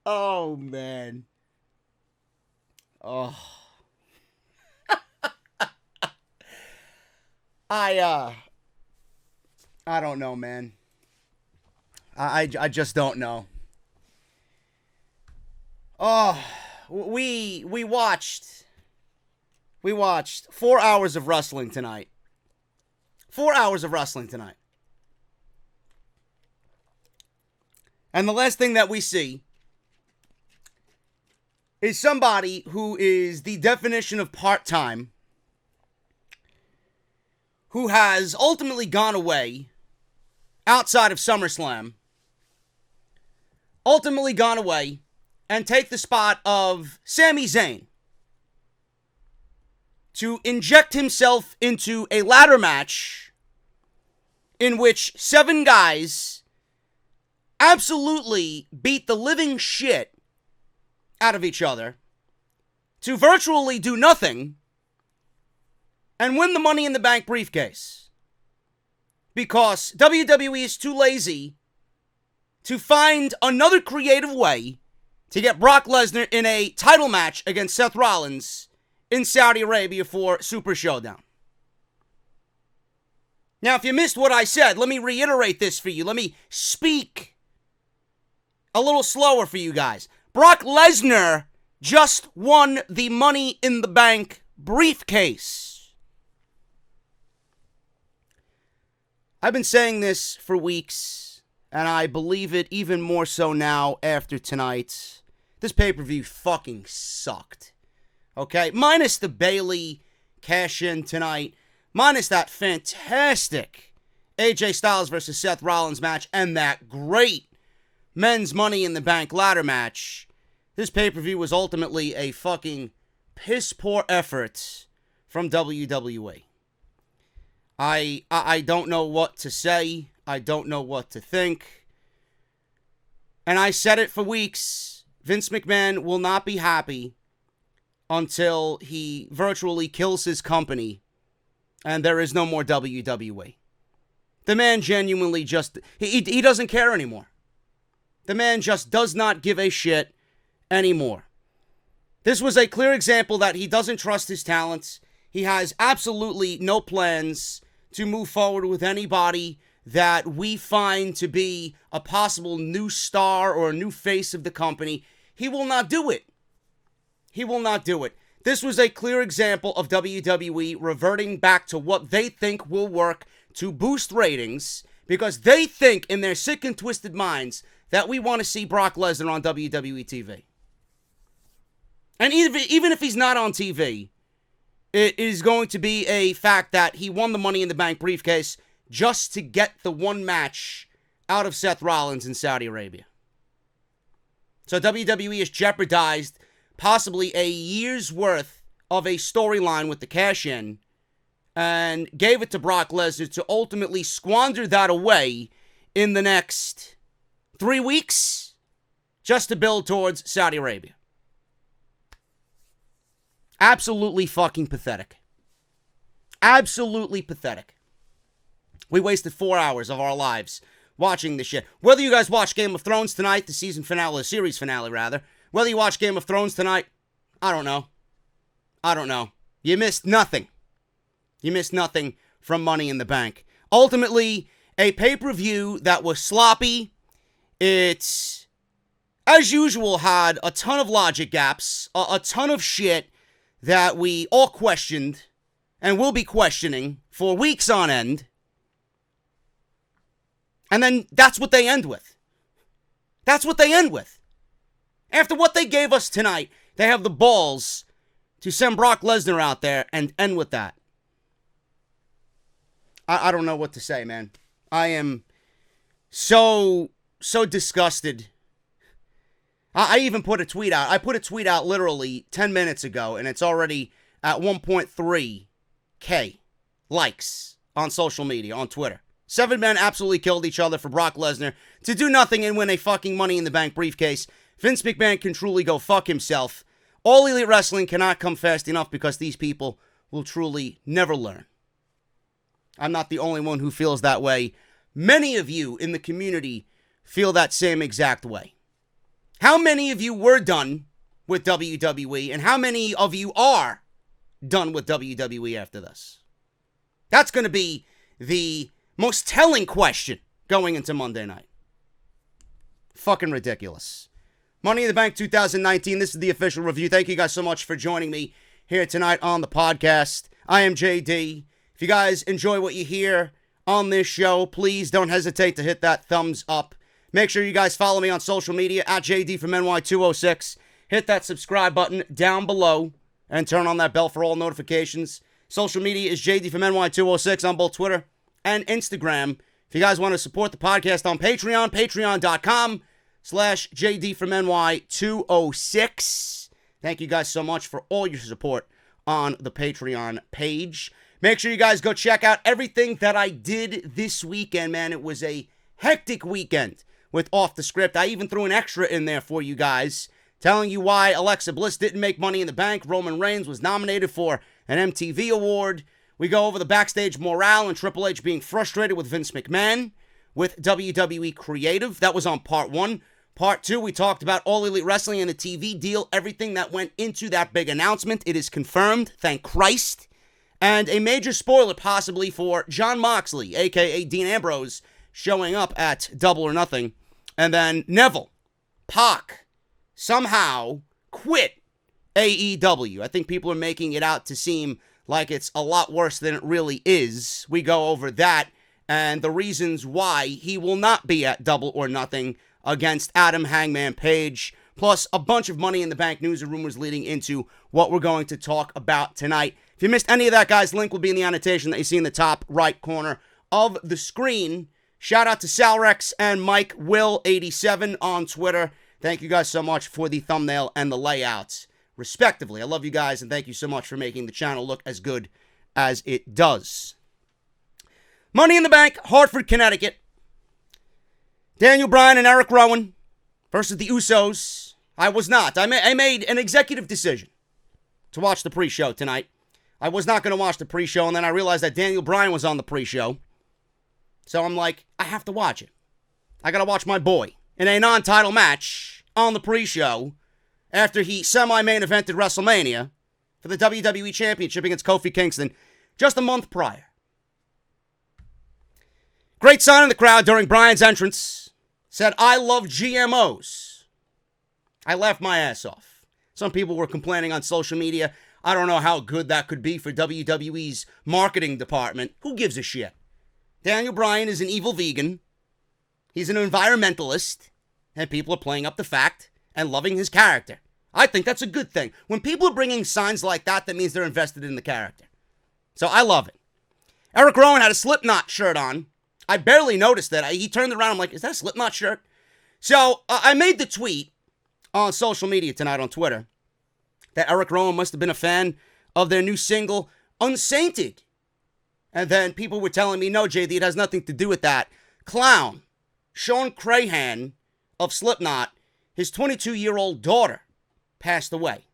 Oh, man. Oh. I don't know, man. I just don't know. Oh, we watched 4 hours of wrestling tonight. 4 hours of wrestling tonight. And the last thing that we see is somebody who is the definition of part-time, who has ultimately gone away outside of SummerSlam, ultimately gone away and take the spot of Sami Zayn to inject himself into a ladder match in which 7 guys absolutely beat the living shit out of each other to virtually do nothing and win the Money in the Bank briefcase. Because WWE is too lazy to find another creative way to get Brock Lesnar in a title match against Seth Rollins in Saudi Arabia for Super Showdown. Now, if you missed what I said, let me reiterate this for you. Let me speak a little slower for you guys. Brock Lesnar just won the Money in the Bank briefcase. I've been saying this for weeks, and I believe it even more so now after tonight. This pay-per-view fucking sucked. Okay? Minus the Bayley cash-in tonight. Minus that fantastic AJ Styles versus Seth Rollins match and that great men's Money in the Bank ladder match. This pay-per-view was ultimately a fucking piss-poor effort from WWE. I don't know what to say. I don't know what to think. And I said it for weeks. Vince McMahon will not be happy until he virtually kills his company and there is no more WWE. The man genuinely just... He doesn't care anymore. The man just does not give a shit anymore. This was a clear example that he doesn't trust his talents. He has absolutely no plans to move forward with anybody that we find to be a possible new star or a new face of the company. He will not do it. He will not do it. This was a clear example of WWE reverting back to what they think will work to boost ratings because they think in their sick and twisted minds that we want to see Brock Lesnar on WWE TV. And even if he's not on TV, it is going to be a fact that he won the Money in the Bank briefcase just to get the one match out of Seth Rollins in Saudi Arabia. So WWE has jeopardized possibly a year's worth of a storyline with the cash-in and gave it to Brock Lesnar to ultimately squander that away in the next 3 weeks just to build towards Saudi Arabia. Absolutely fucking pathetic. Absolutely pathetic. We wasted 4 hours of our lives watching this shit. Whether you guys watch Game of Thrones tonight, the season finale, the series finale rather, whether you watch Game of Thrones tonight, I don't know. I don't know. You missed nothing. You missed nothing from Money in the Bank. Ultimately, a pay-per-view that was sloppy. It's, as usual, had a ton of logic gaps, a ton of shit that we all questioned and will be questioning for weeks on end. And then that's what they end with. That's what they end with. After what they gave us tonight, they have the balls to send Brock Lesnar out there and end with that. I don't know what to say, man. I am so disgusted. I even put a tweet out. I put a tweet out literally 10 minutes ago, and it's already at 1.3K likes on social media, on Twitter. 7 men absolutely killed each other for Brock Lesnar to do nothing and win a fucking Money in the Bank briefcase. Vince McMahon can truly go fuck himself. All Elite Wrestling cannot come fast enough because these people will truly never learn. I'm not the only one who feels that way. Many of you in the community feel that same exact way. how many of you were done with WWE and how many of you are done with WWE after this? That's going to be the most telling question going into Monday night. Fucking ridiculous. Money in the Bank 2019. This is the official review. Thank you guys so much for joining me here tonight on the podcast. I am JD. If you guys enjoy what you hear on this show, please don't hesitate to hit that thumbs up. Make sure you guys follow me on social media at JD from NY206. Hit that subscribe button down below and turn on that bell for all notifications. Social media is JD from NY206 on both Twitter and Instagram. If you guys want to support the podcast on Patreon, patreon.com/JD from NY206. Thank you guys so much for all your support on the Patreon page. Make sure you guys go check out everything that I did this weekend, man. It was a hectic weekend with Off the Script. I even threw an extra in there for you guys, telling you why Alexa Bliss didn't make Money in the Bank. Roman Reigns was nominated for an MTV award. We go over the backstage morale and Triple H being frustrated with Vince McMahon with WWE Creative. That was on part 1. Part 2, we talked about All Elite Wrestling and the TV deal, everything that went into that big announcement. It is confirmed, thank Christ. And a major spoiler possibly for Jon Moxley, a.k.a. Dean Ambrose, showing up at Double or Nothing. And then Neville, Pac, somehow quit AEW. I think people are making it out to seem like it's a lot worse than it really is. We go over that and the reasons why he will not be at Double or Nothing against Adam Hangman Page, plus a bunch of Money in the Bank news and rumors leading into what we're going to talk about tonight. If you missed any of that, guys, link will be in the annotation that you see in the top right corner of the screen. Shout out to Salrex and Mike Will87 on Twitter. Thank you guys so much for the thumbnail and the layouts, respectively. I love you guys, and thank you so much for making the channel look as good as it does. Money in the Bank, Hartford, Connecticut. Daniel Bryan and Erick Rowan versus the Usos. I was not. I made an executive decision to watch the pre-show tonight. I was not going to watch the pre-show, and then I realized that Daniel Bryan was on the pre-show. So I'm like, I have to watch it. I got to watch my boy in a non-title match on the pre-show after he semi-main evented WrestleMania for the WWE Championship against Kofi Kingston just a month prior. Great sign in the crowd during Bryan's entrance. Said, I love GMOs. I laughed my ass off. Some people were complaining on social media. I don't know how good that could be for WWE's marketing department. Who gives a shit? Daniel Bryan is an evil vegan. He's an environmentalist. And people are playing up the fact and loving his character. I think that's a good thing. When people are bringing signs like that, that means they're invested in the character. So I love it. Erick Rowan had a Slipknot shirt on. I barely noticed that. He turned around. I'm like, is that a Slipknot shirt? So I made the tweet on social media tonight on Twitter that Erick Rowan must have been a fan of their new single, Unsainted. And then people were telling me, no, JD, it has nothing to do with that. Clown, Sean Crahan of Slipknot, his 22-year-old daughter passed away.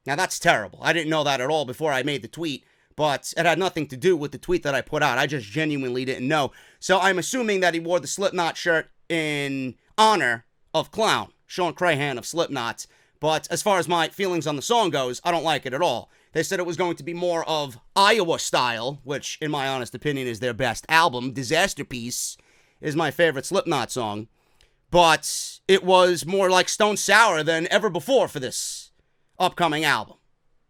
Now, that's terrible. I didn't know that at all before I made the tweet. But it had nothing to do with the tweet that I put out. I just genuinely didn't know. So I'm assuming that he wore the Slipknot shirt in honor of Clown, Sean Crahan of Slipknot. But as far as my feelings on the song goes, I don't like it at all. They said it was going to be more of Iowa style, which in my honest opinion is their best album. Disaster Piece is my favorite Slipknot song. But it was more like Stone Sour than ever before for this upcoming album.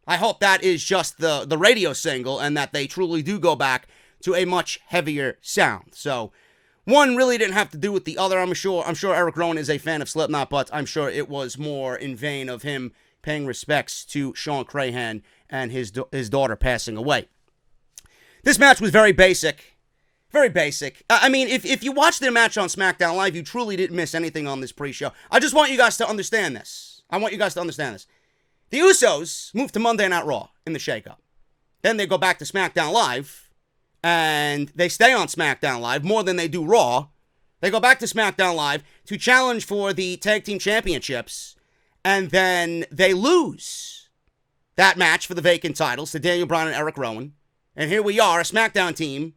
I hope that is just the radio single and that they truly do go back to a much heavier sound. So one really didn't have to do with the other. I'm sure Erick Rowan is a fan of Slipknot, but I'm sure it was more in vain of him paying respects to Sean Crahan and his daughter passing away. This match was very basic. Very basic. I mean, if you watch their match on Smackdown Live, you truly didn't miss anything on this pre-show. I just want you guys to understand this. The Usos moved to Monday Night Raw in the shakeup. Then they go back to SmackDown Live, and they stay on SmackDown Live more than they do Raw. They go back to SmackDown Live to challenge for the Tag Team Championships, and then they lose that match for the vacant titles to Daniel Bryan and Erick Rowan. And here we are, a SmackDown team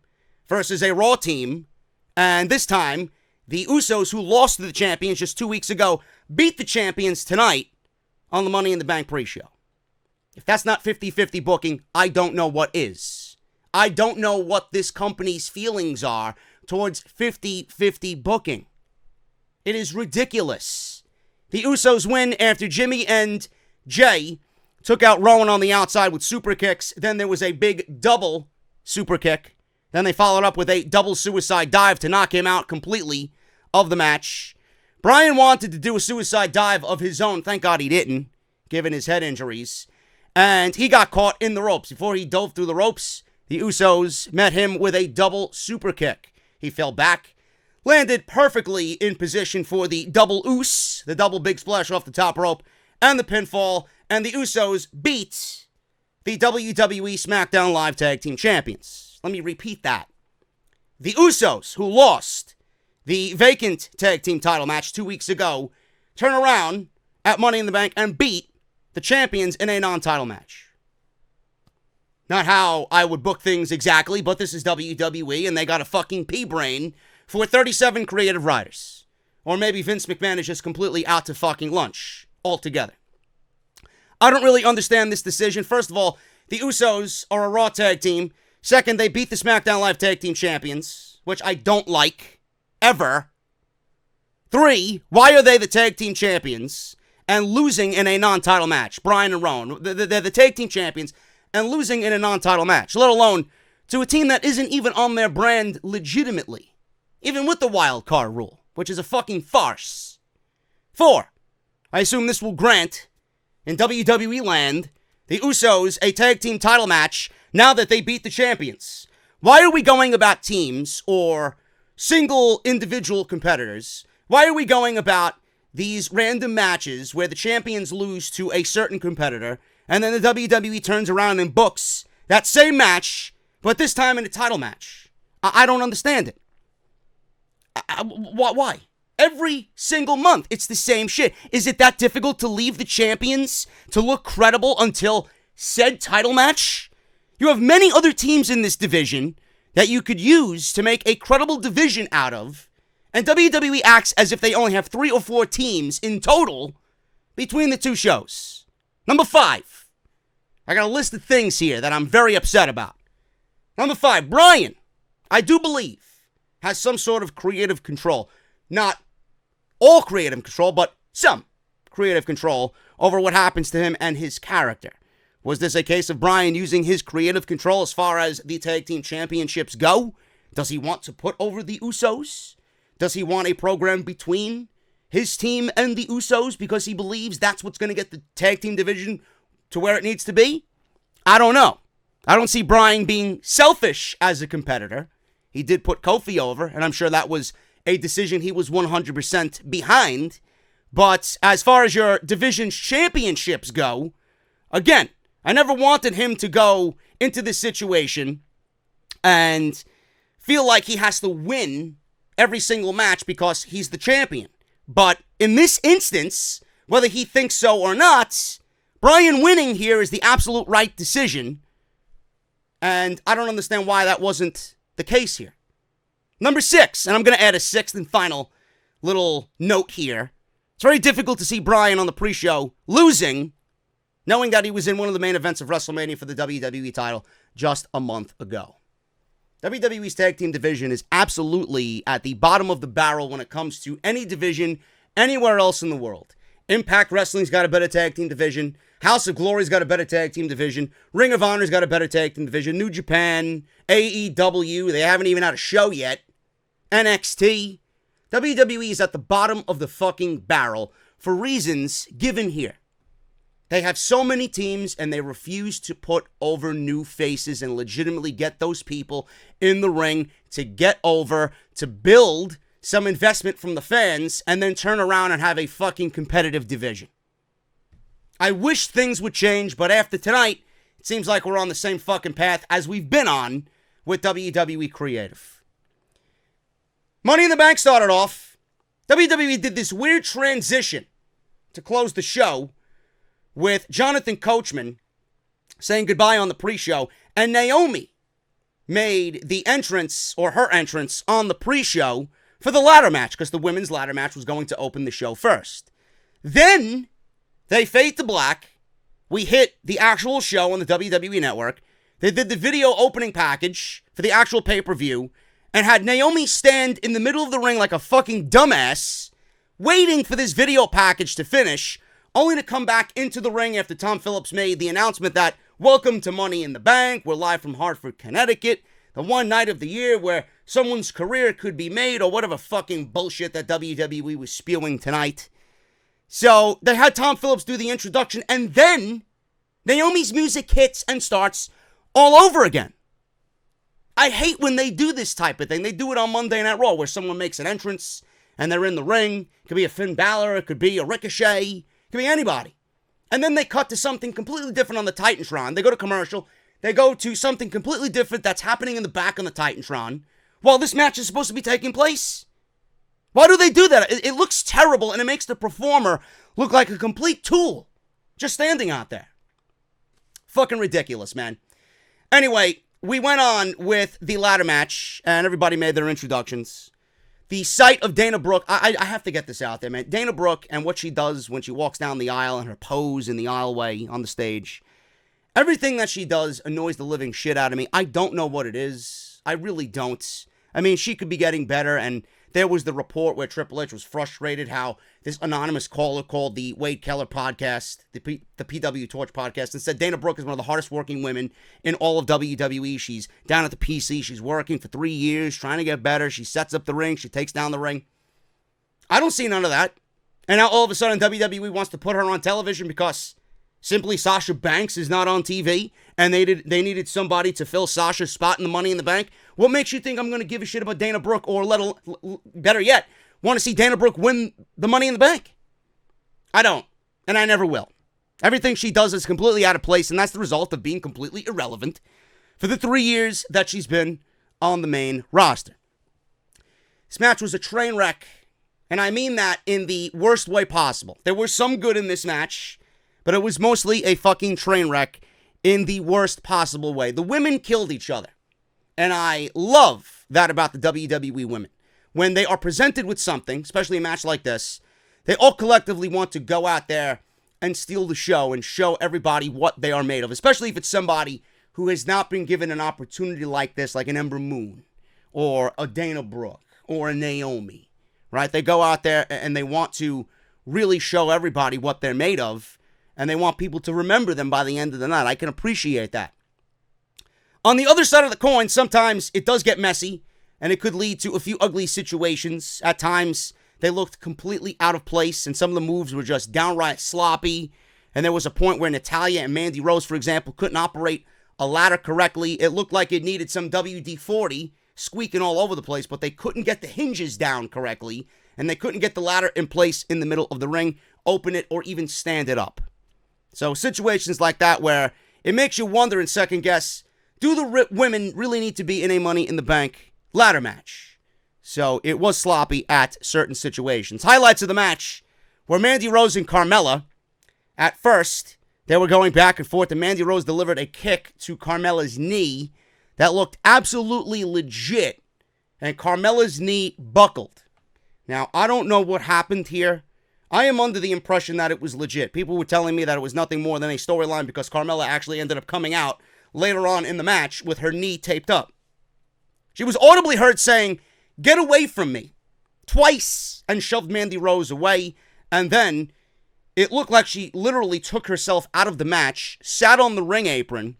versus a Raw team, and this time The Usos, who lost to the champions just 2 weeks ago, beat the champions tonight on the Money in the Bank pre-show. If that's not 50-50 booking, I don't know what is. I don't know what this company's feelings are towards 50-50 booking. It is ridiculous. The Usos win after Jimmy and Jay took out Rowan on the outside with super kicks. Then there was a big double super kick. Then they followed up with a double suicide dive to knock him out completely of the match. Bryan wanted to do a suicide dive of his own. Thank God he didn't, given his head injuries. And he got caught in the ropes. Before he dove through the ropes, the Usos met him with a double super kick. He fell back, landed perfectly in position for the double oos, the double big splash off the top rope, and the pinfall. And the Usos beat the WWE Smackdown Live Tag Team Champions. Let me repeat that. The Usos, who lost the Vacant Tag Team title match 2 weeks ago, turn around at Money in the Bank and beat the champions in a non-title match. Not how I would book things exactly, but this is WWE, and they got a fucking pea-brain for 37 creative writers. Or maybe Vince McMahon is just completely out to fucking lunch altogether. I don't really understand this decision. First of all, the Usos are a Raw tag team. Second, they beat the SmackDown Live Tag Team Champions, which I don't like, ever. 3, why are they the tag team champions and losing in a non-title match? Bryan and Rowan, they're the tag team champions and losing in a non-title match, let alone to a team that isn't even on their brand legitimately, even with the wild card rule, which is a fucking farce. 4, I assume this will grant, in WWE land, the Usos a tag team title match now that they beat the champions. Why are we going about teams or single individual competitors? Why are we going about these random matches where the champions lose to a certain competitor and then the WWE turns around and books that same match, but this time in a title match? I don't understand it. Why? Every single month, it's the same shit. Is it that difficult to leave the champions to look credible until said title match? You have many other teams in this division that you could use to make a credible division out of, and WWE acts as if they only have 3 or 4 teams in total between the two shows. Number 5. I got a list of things here that I'm very upset about. Number 5, Bryan, I do believe, has some sort of creative control. Not all creative control, but some creative control over what happens to him and his character. Was this a case of Bryan using his creative control as far as the tag team championships go? Does he want to put over the Usos? Does he want a program between his team and the Usos because he believes that's what's going to get the tag team division to where it needs to be? I don't know. I don't see Bryan being selfish as a competitor. He did put Kofi over, and I'm sure that was a decision he was 100% behind. But as far as your division's championships go, again, I never wanted him to go into this situation and feel like he has to win every single match because he's the champion. But in this instance, whether he thinks so or not, Bryan winning here is the absolute right decision. And I don't understand why that wasn't the case here. Number 6, and I'm going to add a 6th and final little note here. It's very difficult to see Bryan on the pre-show losing, knowing that he was in one of the main events of WrestleMania for the WWE title just a month ago. WWE's tag team division is absolutely at the bottom of the barrel when it comes to any division anywhere else in the world. Impact Wrestling's got a better tag team division. House of Glory's got a better tag team division. Ring of Honor's got a better tag team division. New Japan, AEW, they haven't even had a show yet. NXT. WWE is at the bottom of the fucking barrel for reasons given here. They have so many teams and they refuse to put over new faces and legitimately get those people in the ring to get over, to build some investment from the fans, and then turn around and have a fucking competitive division. I wish things would change, but after tonight, it seems like we're on the same fucking path as we've been on with WWE Creative. Money in the Bank started off. WWE did this weird transition to close the show with Jonathan Coachman saying goodbye on the pre-show, and Naomi made the entrance, or her entrance, on the pre-show for the ladder match, because the women's ladder match was going to open the show first. Then they fade to black. We hit the actual show on the WWE Network. They did the video opening package for the actual pay-per-view and had Naomi stand in the middle of the ring like a fucking dumbass, waiting for this video package to finish, only to come back into the ring after Tom Phillips made the announcement that, welcome to Money in the Bank, we're live from Hartford, Connecticut, the one night of the year where someone's career could be made, or whatever fucking bullshit that WWE was spewing tonight. So they had Tom Phillips do the introduction, and then Naomi's music hits and starts all over again. I hate when they do this type of thing. They do it on Monday Night Raw, where someone makes an entrance and they're in the ring. It could be a Finn Balor, it could be a Ricochet, it could be anybody. And then they cut to something completely different on the Titantron. They go to commercial, they go to something completely different that's happening in the back on the Titantron, while this match is supposed to be taking place. Why do they do that? It looks terrible, and it makes the performer look like a complete tool, just standing out there. Fucking ridiculous, man. Anyway, we went on with the ladder match, and everybody made their introductions. The sight of Dana Brooke, I have to get this out there, man. Dana Brooke and what she does when she walks down the aisle and her pose in the aisleway on the stage. Everything that she does annoys the living shit out of me. I don't know what it is. I really don't. I mean, she could be getting better, and there was the report where Triple H was frustrated how this anonymous caller called the Wade Keller podcast, the PW Torch podcast, and said Dana Brooke is one of the hardest working women in all of WWE. She's down at the PC. She's working for 3 years, trying to get better. She sets up the ring. She takes down the ring. I don't see none of that. And now all of a sudden WWE wants to put her on television because simply Sasha Banks is not on TV, and they needed somebody to fill Sasha's spot in the Money in the Bank. What makes you think I'm going to give a shit about Dana Brooke, or better yet, want to see Dana Brooke win the Money in the Bank? I don't, and I never will. Everything she does is completely out of place, and that's the result of being completely irrelevant for the 3 years that she's been on the main roster. This match was a train wreck, and I mean that in the worst way possible. There was some good in this match, but it was mostly a fucking train wreck in the worst possible way. The women killed each other. And I love that about the WWE women. When they are presented with something, especially a match like this, they all collectively want to go out there and steal the show and show everybody what they are made of. Especially if it's somebody who has not been given an opportunity like this, like an Ember Moon, or a Dana Brooke, or a Naomi. Right? They go out there and they want to really show everybody what they're made of. And they want people to remember them by the end of the night. I can appreciate that. On the other side of the coin, sometimes it does get messy, and it could lead to a few ugly situations. At times, they looked completely out of place, and some of the moves were just downright sloppy. And there was a point where Natalya and Mandy Rose, for example, couldn't operate a ladder correctly. It looked like it needed some WD-40 squeaking all over the place, but they couldn't get the hinges down correctly, and they couldn't get the ladder in place in the middle of the ring, open it, or even stand it up. So situations like that where it makes you wonder and second guess, do the women really need to be in a Money in the Bank ladder match? So it was sloppy at certain situations. Highlights of the match were Mandy Rose and Carmella. At first, they were going back and forth, and Mandy Rose delivered a kick to Carmella's knee that looked absolutely legit, and Carmella's knee buckled. Now, I don't know what happened here. I am under the impression that it was legit. People were telling me that it was nothing more than a storyline because Carmella actually ended up coming out later on in the match with her knee taped up. She was audibly heard saying, "Get away from me," twice, and shoved Mandy Rose away. And then it looked like she literally took herself out of the match, sat on the ring apron.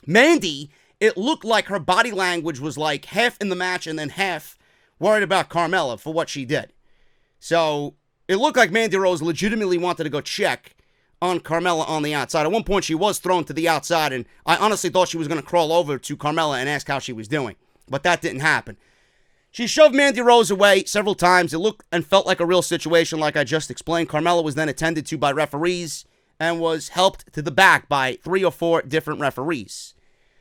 Mandy, it looked like her body language was like half in the match and then half worried about Carmella for what she did. So it looked like Mandy Rose legitimately wanted to go check on Carmella on the outside. At one point, she was thrown to the outside, and I honestly thought she was going to crawl over to Carmella and ask how she was doing. But that didn't happen. She shoved Mandy Rose away several times. It looked and felt like a real situation, like I just explained. Carmella was then attended to by referees and was helped to the back by 3 or 4 different referees.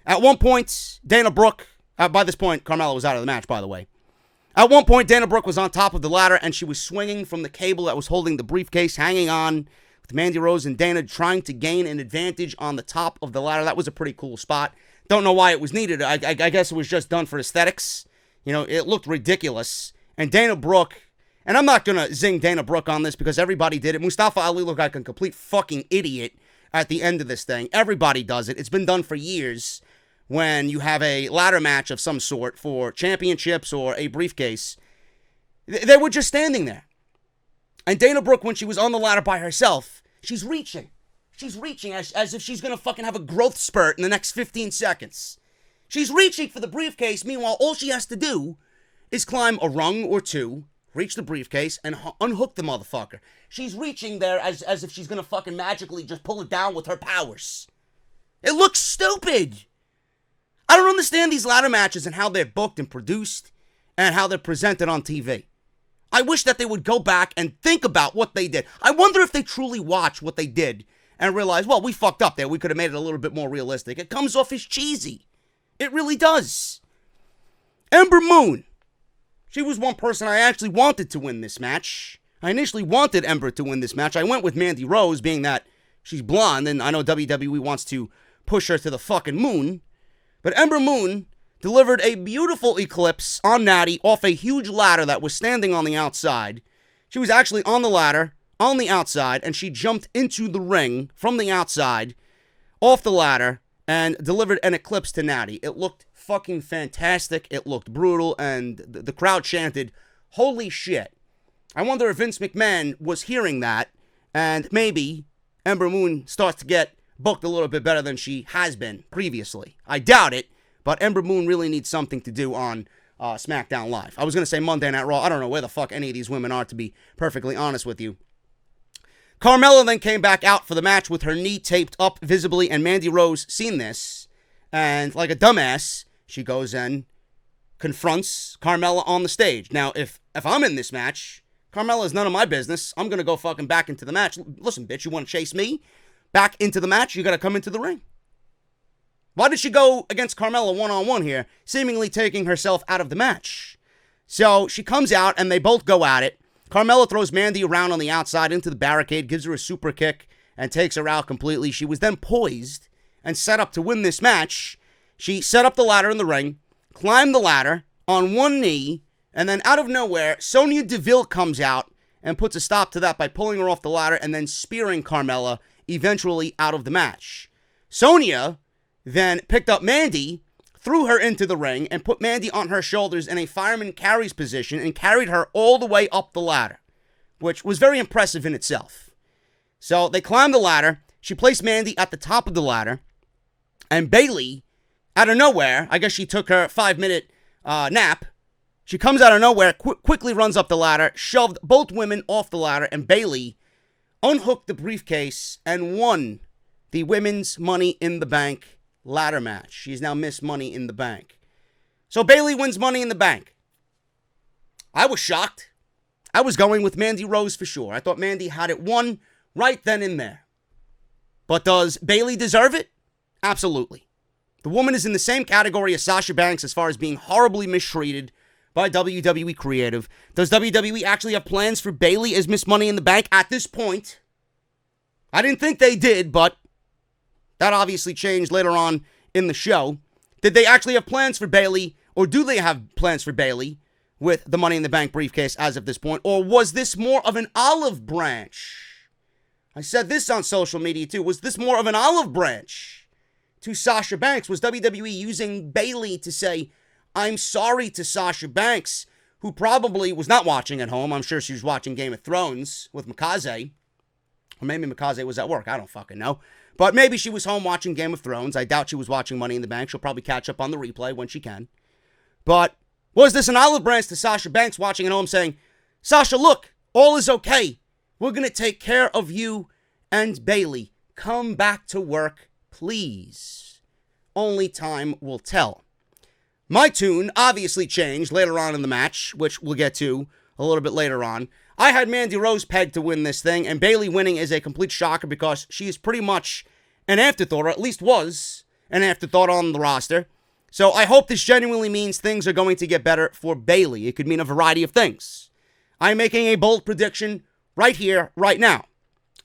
At one point, Dana Brooke, by this point, Carmella was out of the match, by the way. At one point, Dana Brooke was on top of the ladder, and she was swinging from the cable that was holding the briefcase, hanging on, with Mandy Rose and Dana trying to gain an advantage on the top of the ladder. That was a pretty cool spot. Don't know why it was needed. I guess it was just done for aesthetics. You know, it looked ridiculous. And Dana Brooke, and I'm not going to zing Dana Brooke on this because everybody did it. Mustafa Ali looked like a complete fucking idiot at the end of this thing. Everybody does it. It's been done for years when you have a ladder match of some sort for championships or a briefcase. They were just standing there. And Dana Brooke, when she was on the ladder by herself, she's reaching. She's reaching as if she's going to fucking have a growth spurt in the next 15 seconds. She's reaching for the briefcase. Meanwhile, all she has to do is climb a rung or two, reach the briefcase, and unhook the motherfucker. She's reaching there as if she's going to fucking magically just pull it down with her powers. It looks stupid. I don't understand these ladder matches and how they're booked and produced and how they're presented on TV. I wish that they would go back and think about what they did. I wonder if they truly watch what they did and realize, well, we fucked up there. We could have made it a little bit more realistic. It comes off as cheesy. It really does. Ember Moon. She was one person I actually wanted to win this match. I initially wanted Ember to win this match. I went with Mandy Rose, being that she's blonde, and I know WWE wants to push her to the fucking moon. But Ember Moon delivered a beautiful eclipse on Natty off a huge ladder that was standing on the outside. She was actually on the ladder, on the outside, and she jumped into the ring from the outside, off the ladder, and delivered an eclipse to Natty. It looked fucking fantastic. It looked brutal, and the crowd chanted, "Holy shit." I wonder if Vince McMahon was hearing that, and maybe Ember Moon starts to get booked a little bit better than she has been previously. I doubt it, but Ember Moon really needs something to do on SmackDown Live. I was going to say Monday Night Raw. I don't know where the fuck any of these women are, to be perfectly honest with you. Carmella then came back out for the match with her knee taped up visibly, and Mandy Rose seen this, and like a dumbass, she goes and confronts Carmella on the stage. Now, if I'm in this match, Carmella is none of my business. I'm going to go fucking back into the match. Listen, bitch, you want to chase me back into the match? You got to come into the ring. Why did she go against Carmella one-on-one here, seemingly taking herself out of the match? So she comes out, and they both go at it. Carmella throws Mandy around on the outside into the barricade, gives her a super kick, and takes her out completely. She was then poised and set up to win this match. She set up the ladder in the ring, climbed the ladder on one knee, and then out of nowhere, Sonia Deville comes out and puts a stop to that by pulling her off the ladder and then spearing Carmella, eventually out of the match. Sonia then picked up Mandy, threw her into the ring, and put Mandy on her shoulders in a fireman carries position and carried her all the way up the ladder, which was very impressive in itself. So they climbed the ladder. She placed Mandy at the top of the ladder, and Bayley, out of nowhere, I guess she took her 5-minute nap. She comes out of nowhere, quickly runs up the ladder, shoved both women off the ladder, and Bayley unhooked the briefcase and won the Women's Money in the Bank ladder match. She's now Miss Money in the Bank. So Bayley wins Money in the Bank. I was shocked. I was going with Mandy Rose for sure. I thought Mandy had it won right then and there. But does Bayley deserve it? Absolutely. The woman is in the same category as Sasha Banks as far as being horribly mistreated by WWE Creative. Does WWE actually have plans for Bayley as Miss Money in the Bank at this point? I didn't think they did, but that obviously changed later on in the show. Did they actually have plans for Bayley, or do they have plans for Bayley with the Money in the Bank briefcase as of this point? Or was this more of an olive branch? I said this on social media too. Was this more of an olive branch to Sasha Banks? Was WWE using Bayley to say, I'm sorry to Sasha Banks, who probably was not watching at home? I'm sure she was watching Game of Thrones with Mikaze. Or maybe Mikaze was at work. I don't fucking know. But maybe she was home watching Game of Thrones. I doubt she was watching Money in the Bank. She'll probably catch up on the replay when she can. But was this an olive branch to Sasha Banks watching at home saying, Sasha, look, all is okay. We're going to take care of you and Bayley. Come back to work, please. Only time will tell. My tune obviously changed later on in the match, which we'll get to a little bit later on. I had Mandy Rose pegged to win this thing, and Bayley winning is a complete shocker because she is pretty much an afterthought, or at least was an afterthought on the roster. So I hope this genuinely means things are going to get better for Bayley. It could mean a variety of things. I'm making a bold prediction right here, right now.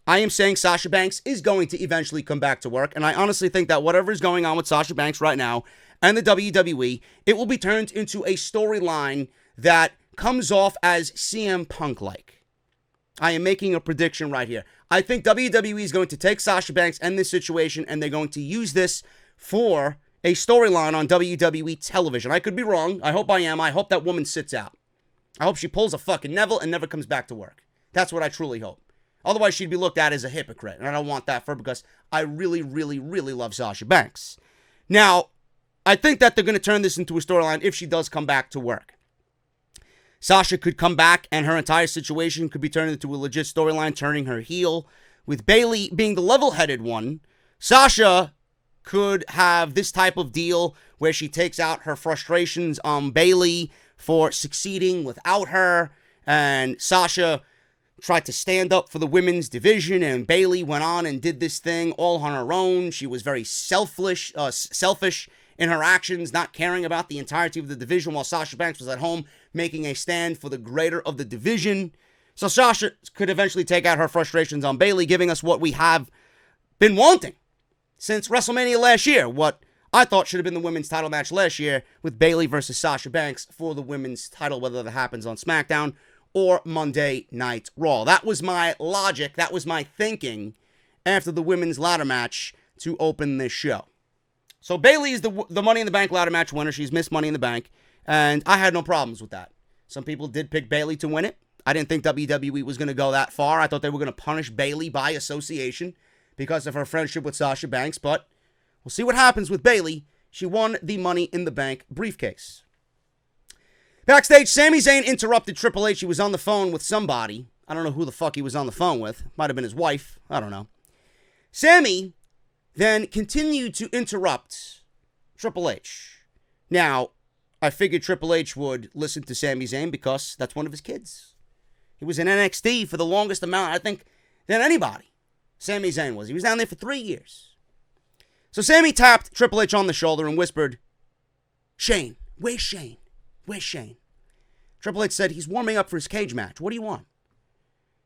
I am saying Sasha Banks is going to eventually come back to work, and I honestly think that whatever is going on with Sasha Banks right now and the WWE, it will be turned into a storyline that comes off as CM Punk-like. I am making a prediction right here. I think WWE is going to take Sasha Banks and this situation, and they're going to use this for a storyline on WWE television. I could be wrong. I hope I am. I hope that woman sits out. I hope she pulls a fucking Neville and never comes back to work. That's what I truly hope. Otherwise, she'd be looked at as a hypocrite, and I don't want that for her because I really, really, really love Sasha Banks. Now, I think that they're going to turn this into a storyline if she does come back to work. Sasha could come back, and her entire situation could be turned into a legit storyline, turning her heel. With Bayley being the level-headed one, Sasha could have this type of deal where she takes out her frustrations on Bayley for succeeding without her, and Sasha tried to stand up for the women's division, and Bayley went on and did this thing all on her own. She was very selfish in her actions, not caring about the entirety of the division, while Sasha Banks was at home making a stand for the greater of the division. So Sasha could eventually take out her frustrations on Bayley, giving us what we have been wanting since WrestleMania last year, what I thought should have been the women's title match last year with Bayley versus Sasha Banks for the women's title, whether that happens on Smackdown or Monday Night Raw. That was my logic. That was my thinking after the women's ladder match to open this show. So Bayley is the Money in the Bank ladder match winner. She's missed Money in the Bank, and I had no problems with that. Some people did pick Bayley to win it. I didn't think WWE was going to go that far. I thought they were going to punish Bayley by association because of her friendship with Sasha Banks, but we'll see what happens with Bayley. She won the Money in the Bank briefcase. Backstage, Sami Zayn interrupted Triple H. He was on the phone with somebody. I don't know who the fuck he was on the phone with. Might have been his wife. I don't know. Sami then continued to interrupt Triple H. Now, I figured Triple H would listen to Sami Zayn because that's one of his kids. He was in NXT for the longest amount, I think, than anybody. Sami Zayn was. He was down there for 3 years. So Sami tapped Triple H on the shoulder and whispered, "Shane, where's Shane? Where's Shane?" Triple H said, "He's warming up for his cage match. What do you want?"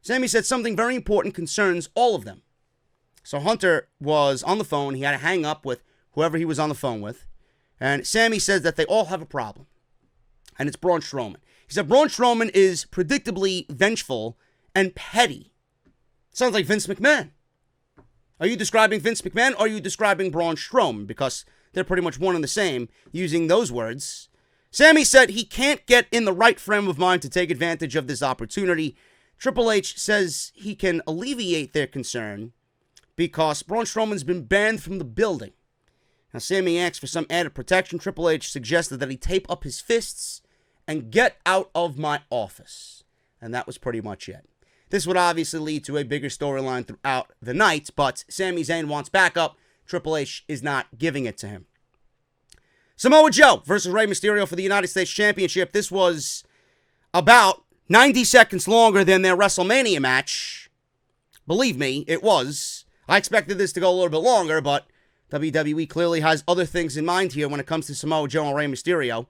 Sami said something very important concerns all of them. So Hunter was on the phone. He had to hang up with whoever he was on the phone with. And Sami says that they all have a problem. And it's Braun Strowman. He said Braun Strowman is predictably vengeful and petty. Sounds like Vince McMahon. Are you describing Vince McMahon or are you describing Braun Strowman? Because they're pretty much one and the same using those words. Sami said he can't get in the right frame of mind to take advantage of this opportunity. Triple H says he can alleviate their concern because Braun Strowman's been banned from the building. Now, Sami asked for some added protection. Triple H suggested that he tape up his fists and get out of my office. And that was pretty much it. This would obviously lead to a bigger storyline throughout the night, but Sami Zayn wants backup. Triple H is not giving it to him. Samoa Joe versus Rey Mysterio for the United States Championship. This was about 90 seconds longer than their WrestleMania match. Believe me, it was. I expected this to go a little bit longer, but WWE clearly has other things in mind here when it comes to Samoa Joe and Rey Mysterio.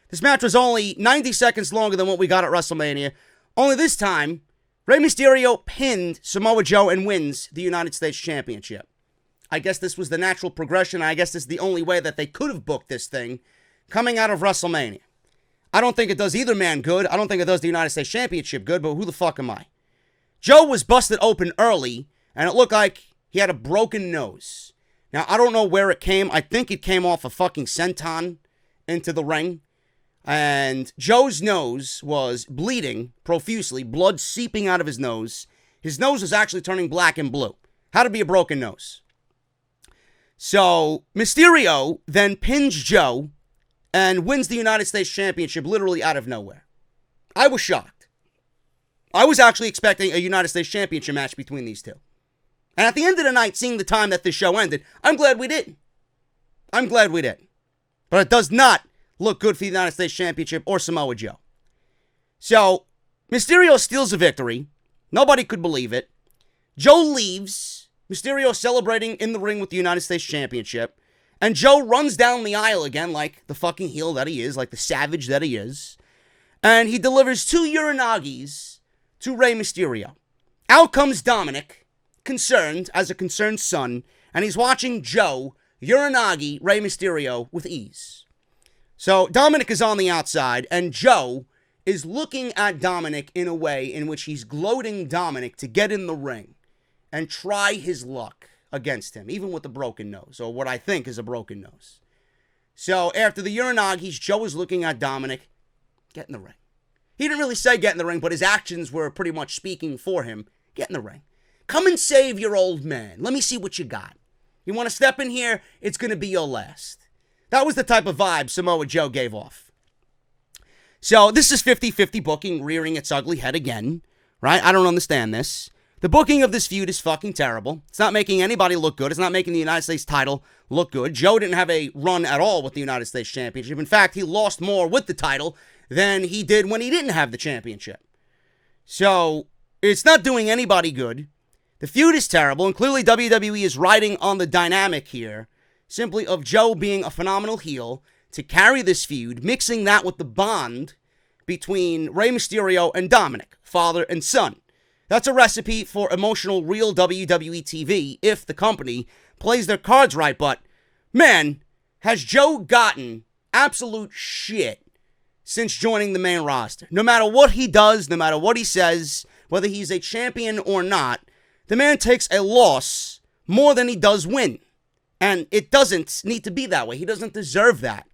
This match was only 90 seconds longer than what we got at WrestleMania. Only this time, Rey Mysterio pinned Samoa Joe and wins the United States Championship. I guess this was the natural progression. I guess this is the only way that they could have booked this thing coming out of WrestleMania. I don't think it does either man good. I don't think it does the United States Championship good, but who the fuck am I? Joe was busted open early, and it looked like he had a broken nose. Now, I don't know where it came. I think it came off a fucking senton into the ring. And Joe's nose was bleeding profusely, blood seeping out of his nose. His nose was actually turning black and blue. Had to be a broken nose. So, Mysterio then pins Joe and wins the United States Championship literally out of nowhere. I was shocked. I was actually expecting a United States Championship match between these two. And at the end of the night, seeing the time that this show ended, I'm glad we didn't. I'm glad we didn't. But it does not look good for the United States Championship or Samoa Joe. So, Mysterio steals a victory. Nobody could believe it. Joe leaves. Mysterio celebrating in the ring with the United States Championship. And Joe runs down the aisle again like the fucking heel that he is, like the savage that he is. And he delivers 2 Uranagis to Rey Mysterio. Out comes Dominic, concerned, as a concerned son, and he's watching Joe Uranagi Rey Mysterio with ease. So Dominic is on the outside, and Joe is looking at Dominic in a way in which he's gloating Dominic to get in the ring and try his luck against him, even with a broken nose, or what I think is a broken nose. So after the Uranagi, Joe is looking at Dominic, get in the ring. He didn't really say get in the ring, but his actions were pretty much speaking for him. Get in the ring. Come and save your old man. Let me see what you got. You want to step in here? It's going to be your last. That was the type of vibe Samoa Joe gave off. So this is 50-50 booking rearing its ugly head again, right? I don't understand this. The booking of this feud is fucking terrible. It's not making anybody look good. It's not making the United States title look good. Joe didn't have a run at all with the United States Championship. In fact, he lost more with the title than he did when he didn't have the championship. So it's not doing anybody good. The feud is terrible, and clearly WWE is riding on the dynamic here, simply of Joe being a phenomenal heel to carry this feud, mixing that with the bond between Rey Mysterio and Dominic, father and son. That's a recipe for emotional, real WWE TV if the company plays their cards right. But, man, has Joe gotten absolute shit since joining the main roster. No matter what he does, no matter what he says, whether he's a champion or not, the man takes a loss more than he does win. And it doesn't need to be that way. He doesn't deserve that.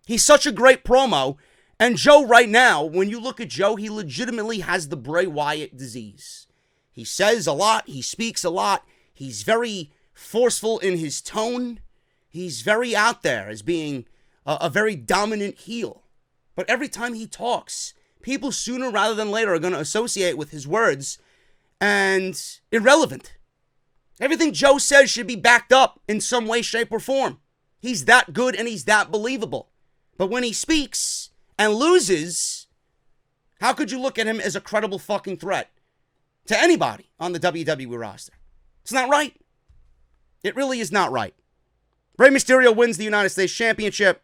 He's such a great promo. And Joe right now, when you look at Joe, he legitimately has the Bray Wyatt disease. He says a lot. He speaks a lot. He's very forceful in his tone. He's very out there as being a very dominant heel. But every time he talks, people sooner rather than later are going to associate with his words and irrelevant. Everything Joe says should be backed up in some way, shape, or form. He's that good and he's that believable. But when he speaks and loses, how could you look at him as a credible fucking threat to anybody on the WWE roster? It's not right. It really is not right. Rey Mysterio wins the United States Championship.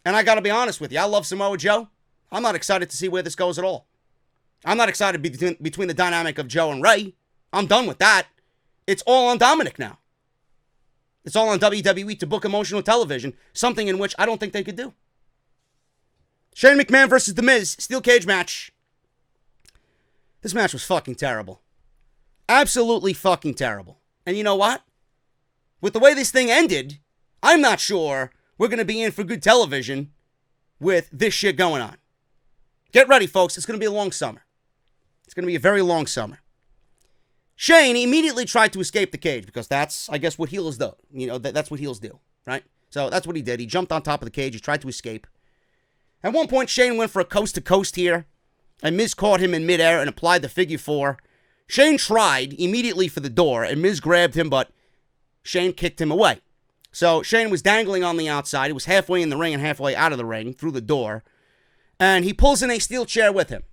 And I got to be honest with you, I love Samoa Joe. I'm not excited to see where this goes at all. I'm not excited between the dynamic of Joe and Rey. I'm done with that. It's all on Dominic now. It's all on WWE to book emotional television, something in which I don't think they could do. Shane McMahon versus The Miz, steel cage match. This match was fucking terrible. Absolutely fucking terrible. And you know what? With the way this thing ended, I'm not sure we're going to be in for good television with this shit going on. Get ready, folks. It's going to be a long summer. It's going to be a very long summer. Shane immediately tried to escape the cage because that's, I guess, what heels do. You know, that's what heels do, right? So that's what he did. He jumped on top of the cage. He tried to escape. At one point, Shane went for a coast-to-coast here, and Miz caught him in midair and applied the figure four. Shane tried immediately for the door, and Miz grabbed him, but Shane kicked him away. So Shane was dangling on the outside. He was halfway in the ring and halfway out of the ring through the door, and he pulls in a steel chair with him.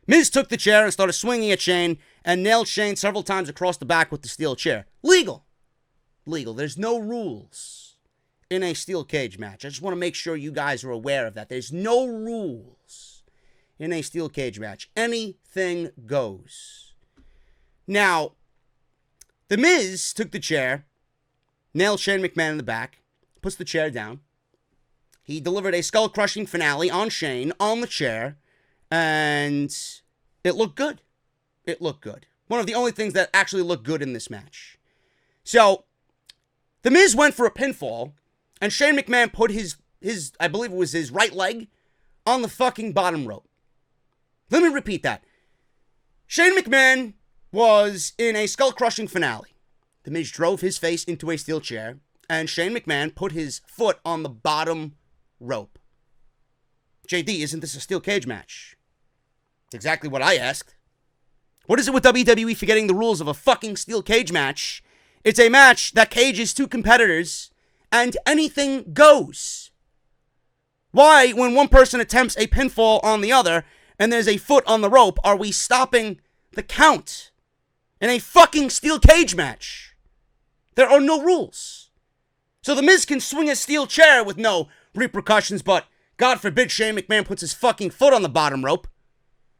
Miz took the chair and started swinging at Shane and nailed Shane several times across the back with the steel chair. Legal. Legal. There's no rules in a steel cage match. I just want to make sure you guys are aware of that. There's no rules in a steel cage match. Anything goes. Now, The Miz took the chair, nailed Shane McMahon in the back, puts the chair down. He delivered a skull-crushing finale on Shane on the chair, and it looked good. It looked good. One of the only things that actually looked good in this match. So, The Miz went for a pinfall, and Shane McMahon put his I believe it was his right leg, on the fucking bottom rope. Let me repeat that. Shane McMahon was in a skull-crushing finale. The Miz drove his face into a steel chair, and Shane McMahon put his foot on the bottom rope. JD, isn't this a steel cage match? It's exactly what I asked. What is it with WWE forgetting the rules of a fucking steel cage match? It's a match that cages two competitors, and anything goes. Why, when one person attempts a pinfall on the other, and there's a foot on the rope, are we stopping the count in a fucking steel cage match? There are no rules. So The Miz can swing a steel chair with no repercussions, but God forbid Shane McMahon puts his fucking foot on the bottom rope.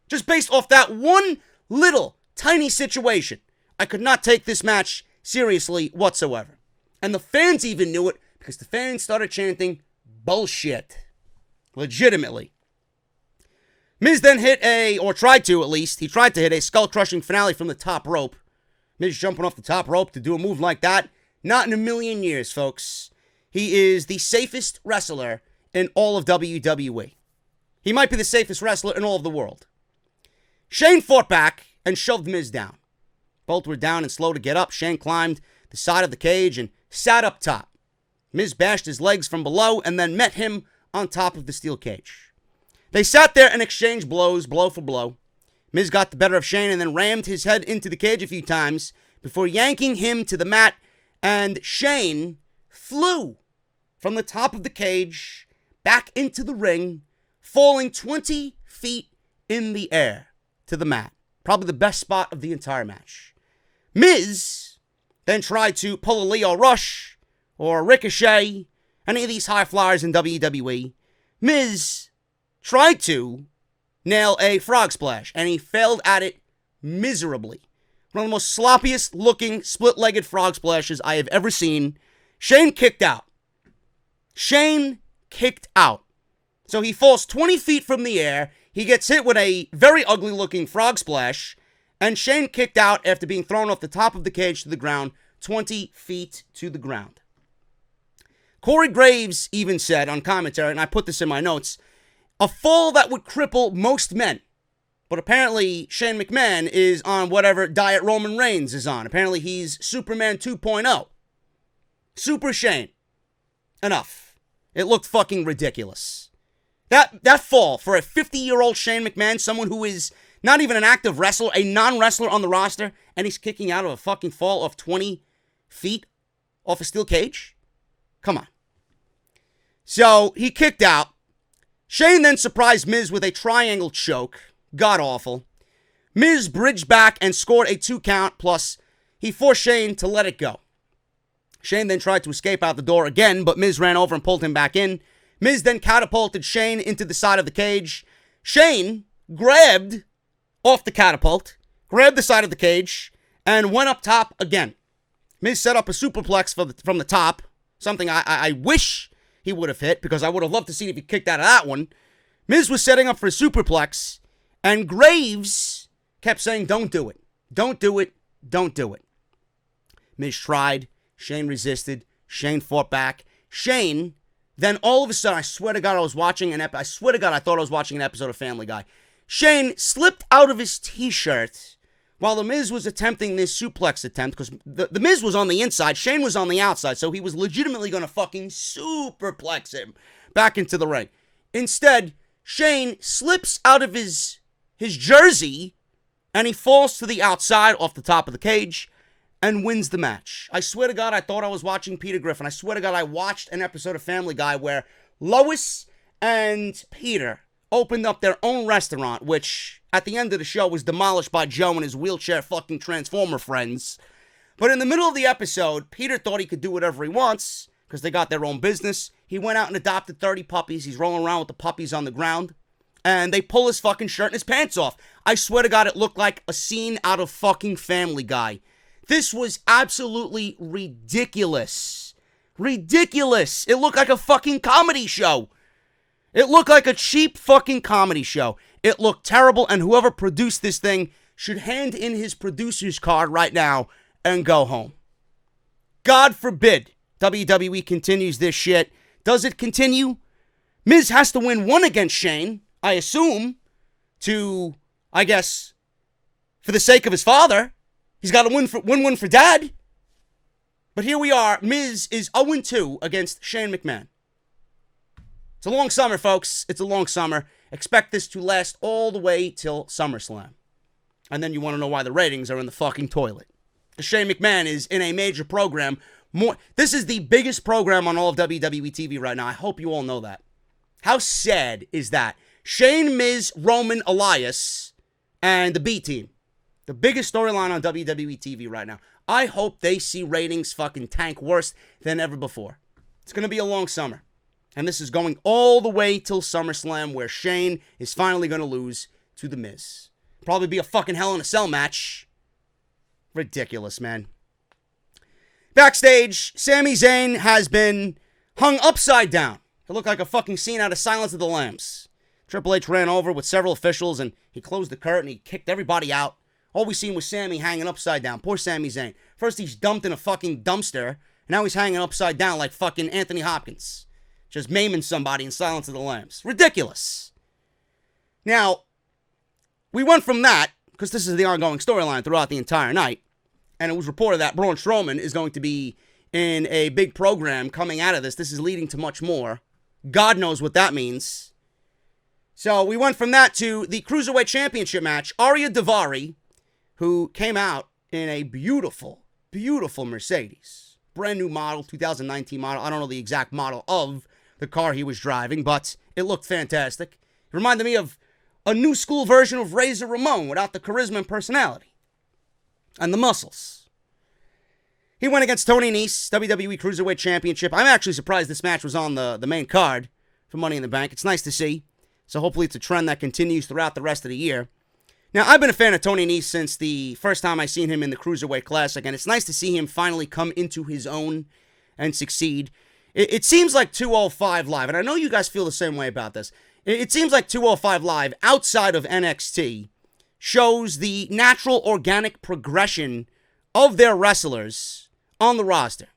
Just based off that one little tiny situation, I could not take this match seriously whatsoever. And the fans even knew it because the fans started chanting bullshit. Legitimately. Miz then tried to hit a skull-crushing finale from the top rope. Miz jumping off the top rope to do a move like that? Not in a million years, folks. He is the safest wrestler in all of WWE. He might be the safest wrestler in all of the world. Shane fought back and shoved Miz down. Both were down and slow to get up. Shane climbed the side of the cage and sat up top. Miz bashed his legs from below and then met him on top of the steel cage. They sat there and exchanged blows, blow for blow. Miz got the better of Shane and then rammed his head into the cage a few times before yanking him to the mat, and Shane flew from the top of the cage back into the ring, falling 20 feet in the air to the mat. Probably the best spot of the entire match. Miz then tried to pull a Leo Rush or a Ricochet, any of these high flyers in WWE. Miz tried to nail a frog splash, and he failed at it miserably. One of the most sloppiest looking split-legged frog splashes I have ever seen. Shane kicked out. So he falls 20 feet from the air. He gets hit with a very ugly looking frog splash, and Shane kicked out after being thrown off the top of the cage to the ground, 20 feet to the ground. Corey Graves even said on commentary, and I put this in my notes, a fall that would cripple most men. But apparently Shane McMahon is on whatever diet Roman Reigns is on. Apparently he's Superman 2.0. Super Shane. Enough. It looked fucking ridiculous. That fall for a 50-year-old Shane McMahon, someone who is not even an active wrestler, a non-wrestler on the roster, and he's kicking out of a fucking fall of 20 feet off a steel cage? Come on. So he kicked out. Shane then surprised Miz with a triangle choke. God awful. Miz bridged back and scored a 2 count, plus he forced Shane to let it go. Shane then tried to escape out the door again, but Miz ran over and pulled him back in. Miz then catapulted Shane into the side of the cage. Shane grabbed off the catapult, grabbed the side of the cage, and went up top again. Miz set up a superplex from the top, something I wish he would have hit, because I would have loved to see if he kicked out of that one. Miz was setting up for a superplex, and Graves kept saying, don't do it. Don't do it. Don't do it. Miz tried. Shane resisted. Shane fought back. Shane, then all of a sudden, I swear to God, I thought I was watching an episode of Family Guy. Shane slipped out of his t-shirt while The Miz was attempting this suplex attempt, because the Miz was on the inside, Shane was on the outside, so he was legitimately going to fucking superplex him back into the ring. Instead, Shane slips out of his jersey, and he falls to the outside off the top of the cage and wins the match. I swear to God, I thought I was watching Peter Griffin. I swear to God, I watched an episode of Family Guy where Lois and Peter opened up their own restaurant, which at the end of the show was demolished by Joe and his wheelchair fucking Transformer friends. But in the middle of the episode, Peter thought he could do whatever he wants because they got their own business. He went out and adopted 30 puppies. He's rolling around with the puppies on the ground. And they pull his fucking shirt and his pants off. I swear to God, it looked like a scene out of fucking Family Guy. This was absolutely ridiculous. Ridiculous. It looked like a fucking comedy show. It looked like a cheap fucking comedy show. It looked terrible, and whoever produced this thing should hand in his producer's card right now and go home. God forbid WWE continues this shit. Does it continue? Miz has to win one against Shane, I assume, to, I guess, for the sake of his father. He's got to win one for Dad. But here we are. Miz is 0-2 against Shane McMahon. It's a long summer, folks. It's a long summer. Expect this to last all the way till SummerSlam. And then you want to know why the ratings are in the fucking toilet. Because Shane McMahon is in a major program. This is the biggest program on all of WWE TV right now. I hope you all know that. How sad is that? Shane, Miz, Roman, Elias, and the B-Team. The biggest storyline on WWE TV right now. I hope they see ratings fucking tank worse than ever before. It's going to be a long summer. And this is going all the way till SummerSlam, where Shane is finally going to lose to The Miz. Probably be a fucking Hell in a Cell match. Ridiculous, man. Backstage, Sami Zayn has been hung upside down. It looked like a fucking scene out of Silence of the Lambs. Triple H ran over with several officials, and he closed the curtain. He kicked everybody out. All we seen was Sami hanging upside down. Poor Sami Zayn. First he's dumped in a fucking dumpster, and now he's hanging upside down like fucking Anthony Hopkins. Just maiming somebody in Silence of the Lambs. Ridiculous. Now, we went from that, because this is the ongoing storyline throughout the entire night, and it was reported that Braun Strowman is going to be in a big program coming out of this. This is leading to much more. God knows what that means. So we went from that to the Cruiserweight Championship match. Ariya Daivari, who came out in a beautiful, beautiful Mercedes. Brand new model, 2019 model. I don't know the exact model of the car he was driving, but it looked fantastic. It reminded me of a new school version of Razor Ramon without the charisma and personality. And the muscles. He went against Tony Nese, WWE Cruiserweight Championship. I'm actually surprised this match was on the main card for Money in the Bank. It's nice to see. So hopefully it's a trend that continues throughout the rest of the year. Now, I've been a fan of Tony Nese since the first time I seen him in the Cruiserweight Classic, and it's nice to see him finally come into his own and succeed. It seems like 205 Live, and I know you guys feel the same way about this. It seems like 205 Live, outside of NXT, shows the natural, organic progression of their wrestlers on the roster.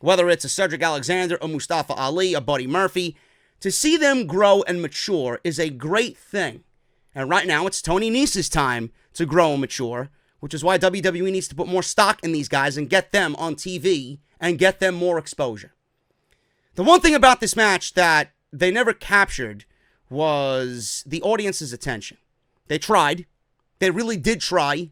Whether it's a Cedric Alexander, a Mustafa Ali, a Buddy Murphy, to see them grow and mature is a great thing. And right now, it's Tony Nese's time to grow and mature, which is why WWE needs to put more stock in these guys and get them on TV and get them more exposure. The one thing about this match that they never captured was the audience's attention. They tried. They really did try.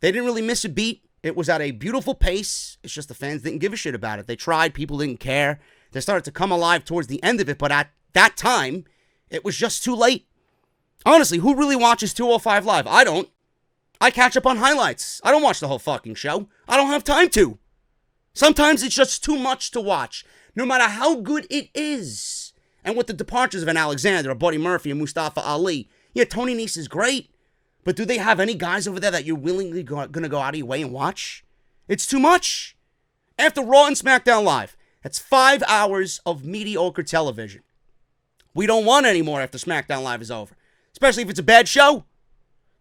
They didn't really miss a beat. It was at a beautiful pace. It's just the fans didn't give a shit about it. They tried. People didn't care. They started to come alive towards the end of it, but at that time, it was just too late. Honestly, who really watches 205 Live? I don't. I catch up on highlights. I don't watch the whole fucking show. I don't have time to. Sometimes it's just too much to watch, no matter how good it is. And with the departures of an Alexander, a Buddy Murphy, a Mustafa Ali, yeah, Tony Nese is great. But do they have any guys over there that you're willingly going to go out of your way and watch? It's too much. After Raw and Smackdown Live, that's 5 hours of mediocre television. We don't want any more after Smackdown Live is over. Especially if it's a bad show.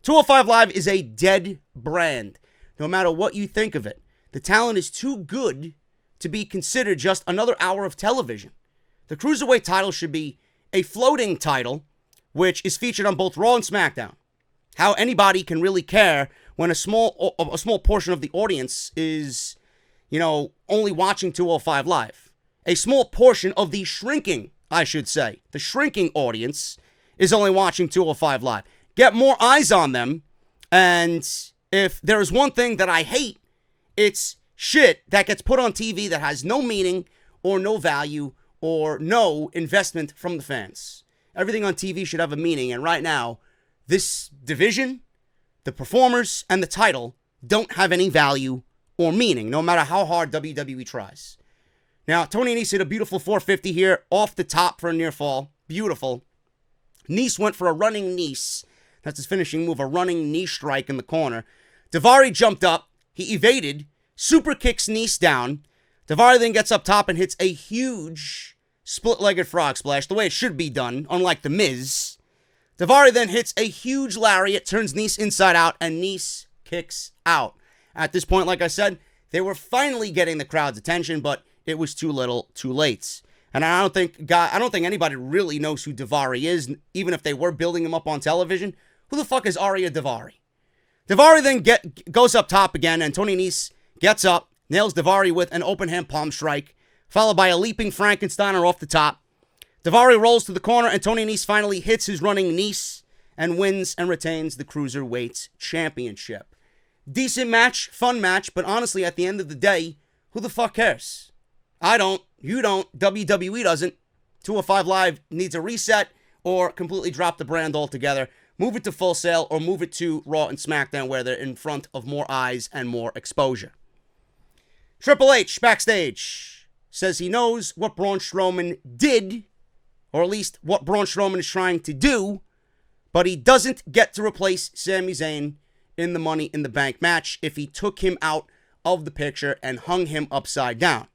205 Live is a dead brand. No matter what you think of it. The talent is too good to be considered just another hour of television. The Cruiserweight title should be a floating title, which is featured on both Raw and SmackDown. How anybody can really care when a small portion of the audience is, only watching 205 Live. A small portion of the shrinking, I should say, the shrinking audience is only watching 205 Live. Get more eyes on them, and if there is one thing that I hate, it's shit that gets put on TV that has no meaning or no value or no investment from the fans. Everything on TV should have a meaning, and right now, this division, the performers, and the title don't have any value or meaning, no matter how hard WWE tries. Now, Tony Nese hit a beautiful 450 here, off the top for a near fall. Beautiful. Nese went for a running Nese. That's his finishing move, a running knee strike in the corner. Daivari jumped up. He evaded. Super kicks Nese down. Daivari then gets up top and hits a huge split-legged frog splash, the way it should be done, unlike The Miz. Daivari then hits a huge lariat, turns Nese inside out, and Nese kicks out. At this point, like I said, they were finally getting the crowd's attention, but it was too little, too late. And I don't think anybody really knows who Daivari is, even if they were building him up on television. Who the fuck is Ariya Daivari? Daivari then goes up top again, and Tony Nese gets up, nails Daivari with an open hand palm strike, followed by a leaping Frankensteiner off the top. Daivari rolls to the corner, and Tony Nese finally hits his running Nese and wins and retains the Cruiserweight Championship. Decent match, fun match, but honestly, at the end of the day, who the fuck cares? I don't. You don't. WWE doesn't. 205 Live needs a reset or completely drop the brand altogether. Move it to Full Sail or move it to Raw and SmackDown where they're in front of more eyes and more exposure. Triple H, backstage, says he knows what Braun Strowman did, or at least what Braun Strowman is trying to do, but he doesn't get to replace Sami Zayn in the Money in the Bank match if he took him out of the picture and hung him upside down.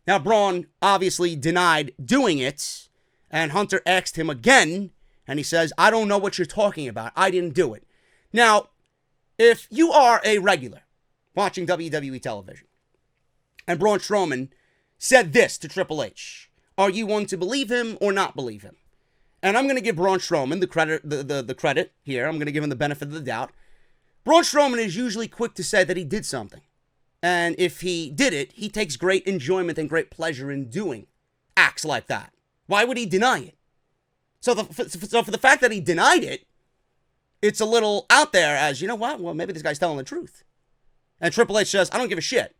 Now, Braun obviously denied doing it, and Hunter asked him again, And he says, I don't know what you're talking about. I didn't do it. Now, if you are a regular watching WWE television, and Braun Strowman said this to Triple H, are you one to believe him or not believe him? And I'm going to give Braun Strowman the credit here. I'm going to give him the benefit of the doubt. Braun Strowman is usually quick to say that he did something. And if he did it, he takes great enjoyment and great pleasure in doing acts like that. Why would he deny it? So for the fact that he denied it, it's a little out there as, you know what? Well, maybe this guy's telling the truth. And Triple H says, I don't give a shit.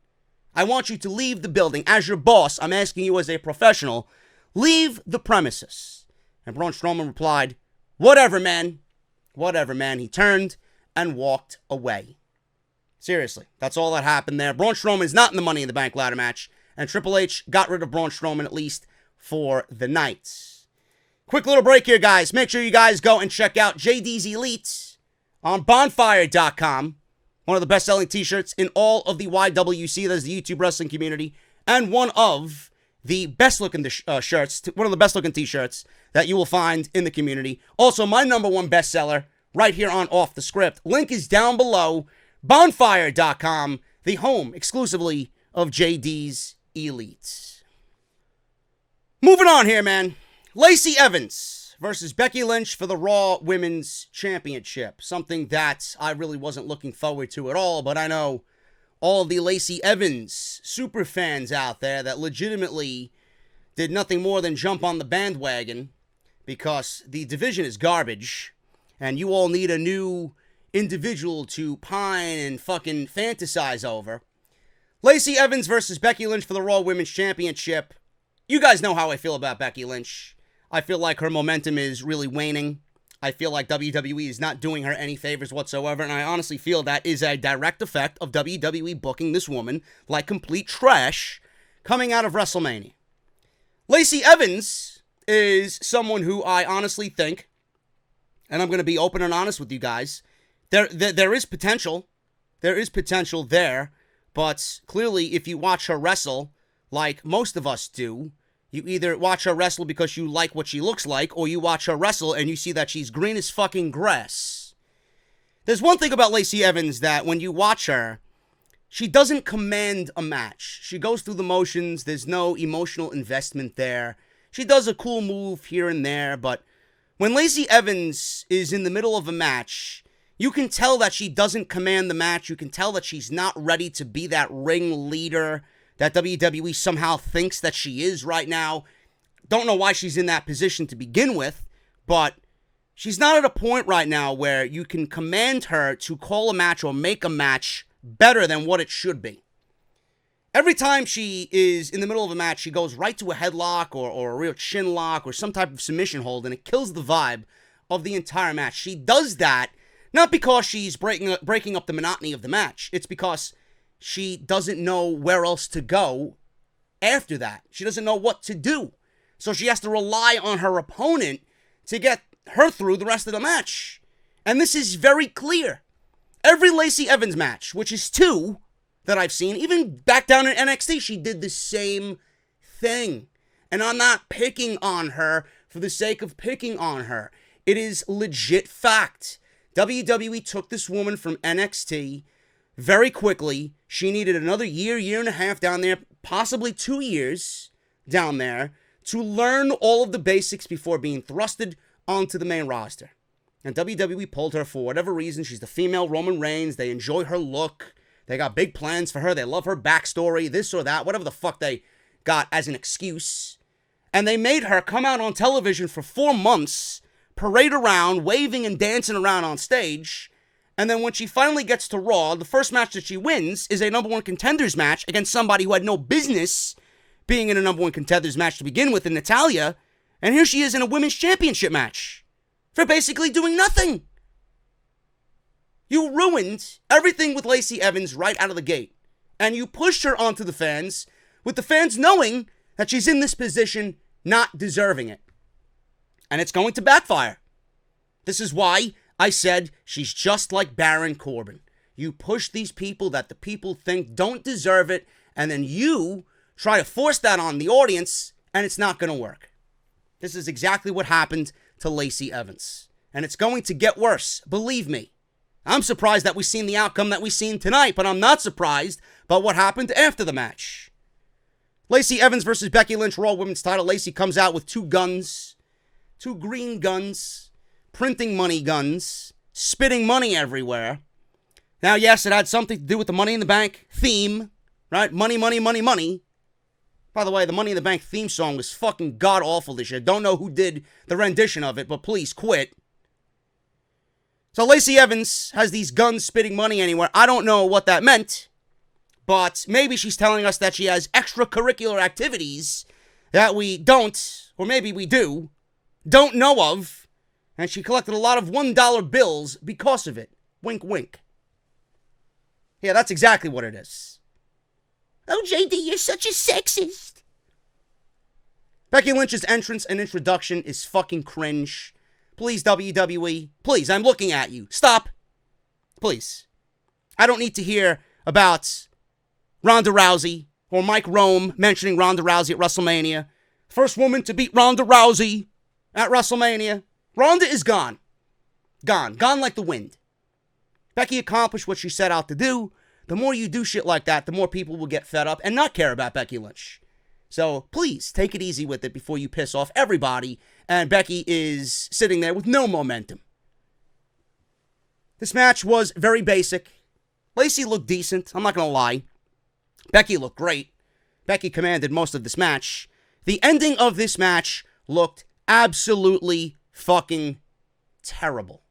I want you to leave the building. As your boss, I'm asking you as a professional, leave the premises. And Braun Strowman replied, whatever, man. Whatever, man. He turned and walked away. Seriously, that's all that happened there. Braun Strowman is not in the Money in the Bank ladder match, and Triple H got rid of Braun Strowman at least for the night. Quick little break here, guys. Make sure you guys go and check out JD's Elite on bonfire.com. One of the best-selling t-shirts in all of the YWC, that is the YouTube wrestling community, and one of the best-looking shirts, one of the best-looking t-shirts that you will find in the community. Also, my number one bestseller right here on Off the Script. Link is down below. Bonfire.com, the home exclusively of JD's Elite. Moving on here, man. Lacey Evans versus Becky Lynch for the Raw Women's Championship. Something that I really wasn't looking forward to at all, but I know all the Lacey Evans super fans out there that legitimately did nothing more than jump on the bandwagon because the division is garbage and you all need a new individual to pine and fucking fantasize over. Lacey Evans versus Becky Lynch for the Raw Women's Championship. You guys know how I feel about Becky Lynch. I feel like her momentum is really waning. I feel like WWE is not doing her any favors whatsoever, and I honestly feel that is a direct effect of WWE booking this woman like complete trash coming out of WrestleMania. Lacey Evans is someone who I honestly think, and I'm going to be open and honest with you guys, there is potential. There is potential there, but clearly if you watch her wrestle, like most of us do, you either watch her wrestle because you like what she looks like, or you watch her wrestle and you see that she's green as fucking grass. There's one thing about Lacey Evans that when you watch her, she doesn't command a match. She goes through the motions. There's no emotional investment there. She does a cool move here and there, but when Lacey Evans is in the middle of a match, you can tell that she doesn't command the match. You can tell that she's not ready to be that ring leader that WWE somehow thinks that she is right now. Don't know why she's in that position to begin with, but she's not at a point right now where you can command her to call a match or make a match better than what it should be. Every time she is in the middle of a match, she goes right to a headlock or a real chin lock or some type of submission hold, and it kills the vibe of the entire match. She does that not because she's breaking up the monotony of the match. It's because she doesn't know where else to go after that. She doesn't know what to do. So she has to rely on her opponent to get her through the rest of the match. And this is very clear. Every Lacey Evans match, which is 2 that I've seen, even back down in NXT, she did the same thing. And I'm not picking on her for the sake of picking on her. It is legit fact. WWE took this woman from NXT very quickly. She needed another year and a half down there, possibly 2 years down there, to learn all of the basics before being thrusted onto the main roster. And WWE pulled her for whatever reason. She's the female Roman Reigns. They enjoy her look. They got big plans for her. They love her backstory, this or that, whatever the fuck they got as an excuse. And they made her come out on television for 4 months, parade around, waving and dancing around on stage. And then when she finally gets to Raw, the first match that she wins is a number 1 contenders match against somebody who had no business being in a number 1 contenders match to begin with in Natalya. And here she is in a women's championship match for basically doing nothing. You ruined everything with Lacey Evans right out of the gate. And you pushed her onto the fans with the fans knowing that she's in this position not deserving it. And it's going to backfire. This is why I said she's just like Baron Corbin. You push these people that the people think don't deserve it, and then you try to force that on the audience, and it's not going to work. This is exactly what happened to Lacey Evans. And it's going to get worse, believe me. I'm surprised that we've seen the outcome that we've seen tonight, but I'm not surprised about what happened after the match. Lacey Evans versus Becky Lynch, Raw Women's title. Lacey comes out with two guns, two green guns, printing money guns, spitting money everywhere. Now, yes, it had something to do with the Money in the Bank theme, right? Money, money, money, money. By the way, the Money in the Bank theme song was fucking god-awful this year. Don't know who did the rendition of it, but please quit. So Lacey Evans has these guns spitting money anywhere. I don't know what that meant, but maybe she's telling us that she has extracurricular activities that we don't, or maybe we don't know of, and she collected a lot of $1 bills because of it. Wink, wink. Yeah, that's exactly what it is. Oh, JD, you're such a sexist. Becky Lynch's entrance and introduction is fucking cringe. Please, WWE. Please, I'm looking at you. Stop. Please. I don't need to hear about Ronda Rousey or Mike Rome mentioning Ronda Rousey at WrestleMania. First woman to beat Ronda Rousey at WrestleMania. Ronda is gone. Gone. Gone like the wind. Becky accomplished what she set out to do. The more you do shit like that, the more people will get fed up and not care about Becky Lynch. So please take it easy with it before you piss off everybody and Becky is sitting there with no momentum. This match was very basic. Lacey looked decent, I'm not going to lie. Becky looked great. Becky commanded most of this match. The ending of this match looked absolutely fucking terrible.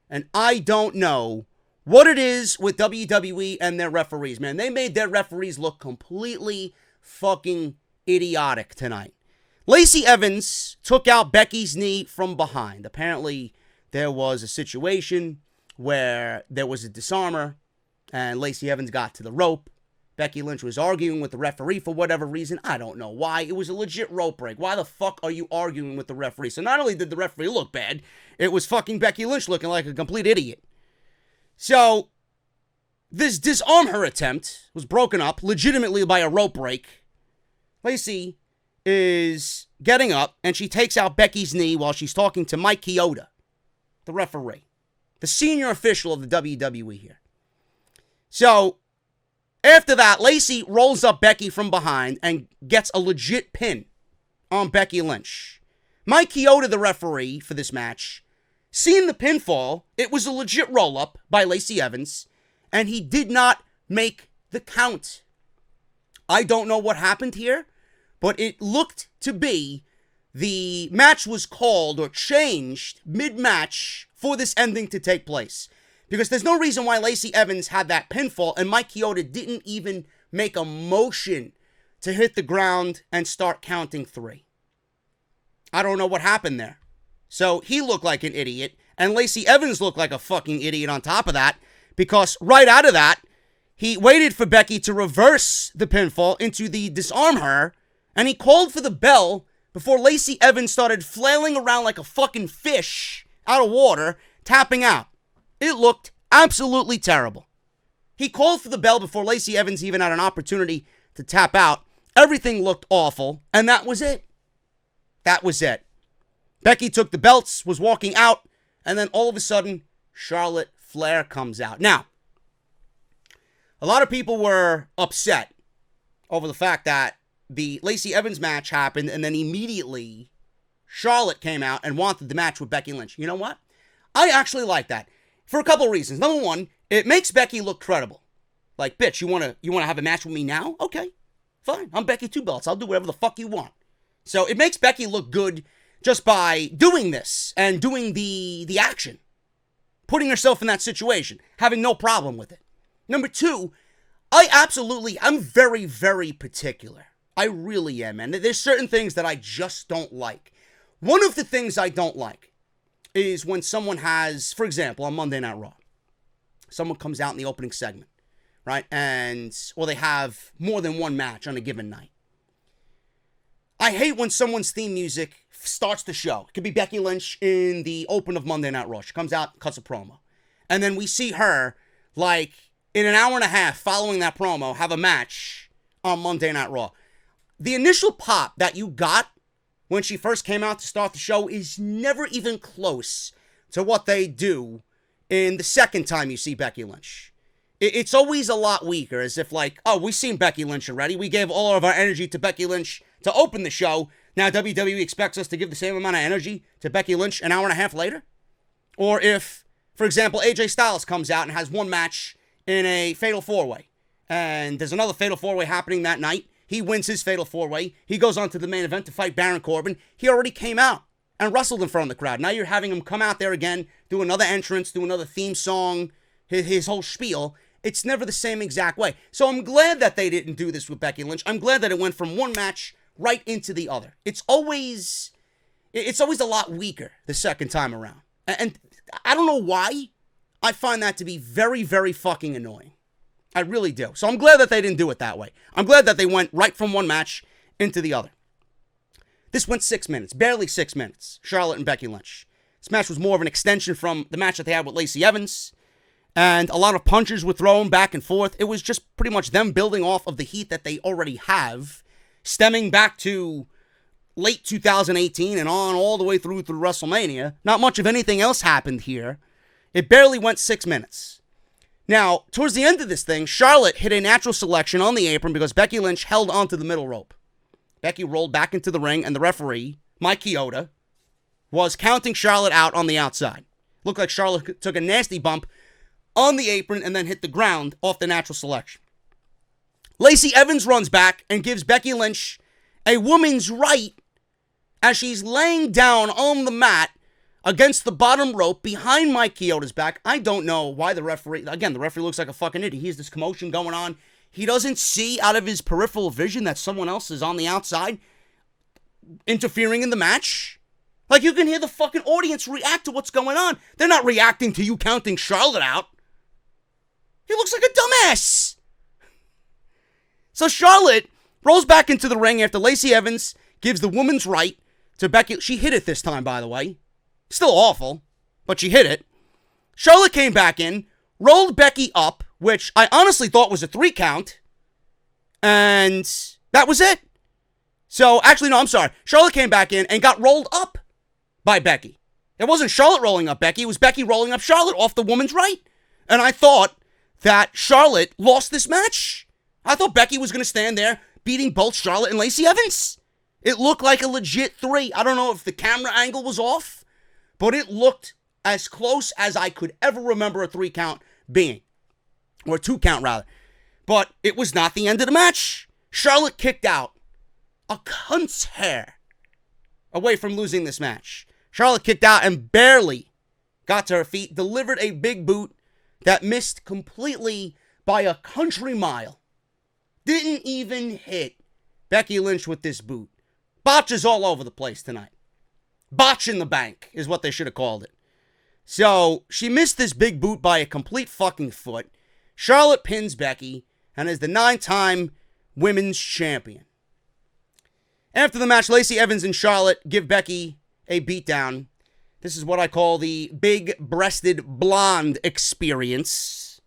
And I don't know what it is with WWE and their referees, man. They made their referees look completely fucking idiotic tonight. Lacey Evans took out Becky's knee from behind. Apparently, there was a situation where there was a disarmer, and Lacey Evans got to the rope. Becky Lynch was arguing with the referee for whatever reason. I don't know why. It was a legit rope break. Why the fuck are you arguing with the referee? So not only did the referee look bad, it was fucking Becky Lynch looking like a complete idiot. So, this disarm her attempt was broken up legitimately by a rope break. Lacey is getting up, and she takes out Becky's knee while she's talking to Mike Chioda, the referee, the senior official of the WWE here. So, after that, Lacey rolls up Becky from behind and gets a legit pin on Becky Lynch. Mike Chioda, the referee for this match, seen the pinfall. It was a legit roll-up by Lacey Evans, and he did not make the count. I don't know what happened here, but it looked to be the match was called or changed mid-match for this ending to take place. Because there's no reason why Lacey Evans had that pinfall, and Mike Chioda didn't even make a motion to hit the ground and start counting 3. I don't know what happened there. So he looked like an idiot, and Lacey Evans looked like a fucking idiot on top of that, because right out of that, he waited for Becky to reverse the pinfall into the disarm her, and he called for the bell before Lacey Evans started flailing around like a fucking fish out of water, tapping out. It looked absolutely terrible. He called for the bell before Lacey Evans even had an opportunity to tap out. Everything looked awful, and that was it. That was it. Becky took the belts, was walking out, and then all of a sudden, Charlotte Flair comes out. Now, a lot of people were upset over the fact that the Lacey Evans match happened, and then immediately Charlotte came out and wanted the match with Becky Lynch. You know what? I actually like that for a couple of reasons. Number one, it makes Becky look credible. Like, bitch, you wanna have a match with me now? Okay, fine. I'm Becky Two Belts. I'll do whatever the fuck you want. So it makes Becky look good just by doing this and doing the action. Putting herself in that situation. Having no problem with it. Number two, I'm very, very particular. I really am, man. There's certain things that I just don't like. One of the things I don't like is when someone has, for example, on Monday Night Raw, someone comes out in the opening segment, right? Or they have more than one match on a given night. I hate when someone's theme music starts the show. It could be Becky Lynch in the open of Monday Night Raw. She comes out, cuts a promo. And then we see her, like, in an hour and a half following that promo, have a match on Monday Night Raw. The initial pop that you got when she first came out to start the show is never even close to what they do in the second time you see Becky Lynch. It's always a lot weaker, as if like, oh, we've seen Becky Lynch already. We gave all of our energy to Becky Lynch to open the show. Now WWE expects us to give the same amount of energy to Becky Lynch an hour and a half later? Or if, for example, AJ Styles comes out and has one match in a Fatal 4-Way, and there's another Fatal 4-Way happening that night. He wins his Fatal 4-Way. He goes on to the main event to fight Baron Corbin. He already came out and wrestled in front of the crowd. Now you're having him come out there again, do another entrance, do another theme song, his whole spiel. It's never the same exact way. So I'm glad that they didn't do this with Becky Lynch. I'm glad that it went from one match right into the other. It's always a lot weaker the second time around. And I don't know why. I find that to be very, very fucking annoying. I really do. So I'm glad that they didn't do it that way. I'm glad that they went right from one match into the other. This went 6 minutes, barely 6 minutes, Charlotte and Becky Lynch. This match was more of an extension from the match that they had with Lacey Evans, and a lot of punches were thrown back and forth. It was just pretty much them building off of the heat that they already have, stemming back to late 2018 and on all the way through WrestleMania. Not much of anything else happened here. It barely went 6 minutes. Now, towards the end of this thing, Charlotte hit a natural selection on the apron because Becky Lynch held onto the middle rope. Becky rolled back into the ring, and the referee, Mike Chioda, was counting Charlotte out on the outside. Looked like Charlotte took a nasty bump on the apron and then hit the ground off the natural selection. Lacey Evans runs back and gives Becky Lynch a woman's right as she's laying down on the mat against the bottom rope behind Mike Chioda's back. I don't know why the referee looks like a fucking idiot. He has this commotion going on. He doesn't see out of his peripheral vision that someone else is on the outside interfering in the match. Like, you can hear the fucking audience react to what's going on. They're not reacting to you counting Charlotte out. He looks like a dumbass. So Charlotte rolls back into the ring after Lacey Evans gives the woman's right to Becky. She hit it this time, by the way. Still awful, but she hit it. Charlotte came back in, rolled Becky up, which I honestly thought was a 3 count, and that was it. So, actually, no, I'm sorry. Charlotte came back in and got rolled up by Becky. It wasn't Charlotte rolling up Becky, it was Becky rolling up Charlotte off the woman's right. And I thought that Charlotte lost this match. I thought Becky was going to stand there beating both Charlotte and Lacey Evans. It looked like a legit 3. I don't know if the camera angle was off, but it looked as close as I could ever remember a 3 count being. Or a 2 count, rather. But it was not the end of the match. Charlotte kicked out a cunt's hair away from losing this match. Charlotte kicked out and barely got to her feet, delivered a big boot that missed completely by a country mile. Didn't even hit Becky Lynch with this boot. Botches all over the place tonight. Botch in the bank is what they should have called it. So, she missed this big boot by a complete fucking foot. Charlotte pins Becky and is the 9-time women's champion. After the match, Lacey Evans and Charlotte give Becky a beatdown. This is what I call the big-breasted blonde experience.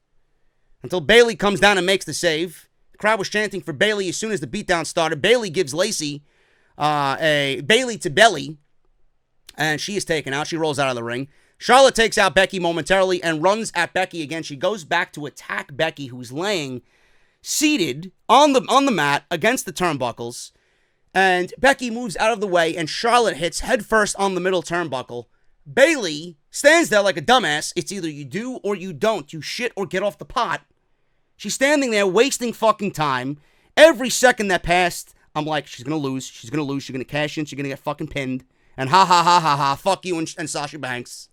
Until Bayley comes down and makes the save. The crowd was chanting for Bayley as soon as the beatdown started. Bayley gives Lacey a Bayley to belly, and she is taken out. She rolls out of the ring. Charlotte takes out Becky momentarily and runs at Becky again. She goes back to attack Becky, who's laying seated on the mat against the turnbuckles. And Becky moves out of the way, and Charlotte hits headfirst on the middle turnbuckle. Bayley stands there like a dumbass. It's either you do or you don't. You shit or get off the pot. She's standing there wasting fucking time. Every second that passed, I'm like, she's going to lose. She's going to lose. She's going to cash in. She's going to get fucking pinned. And ha ha ha ha ha. Fuck you and Sasha Banks.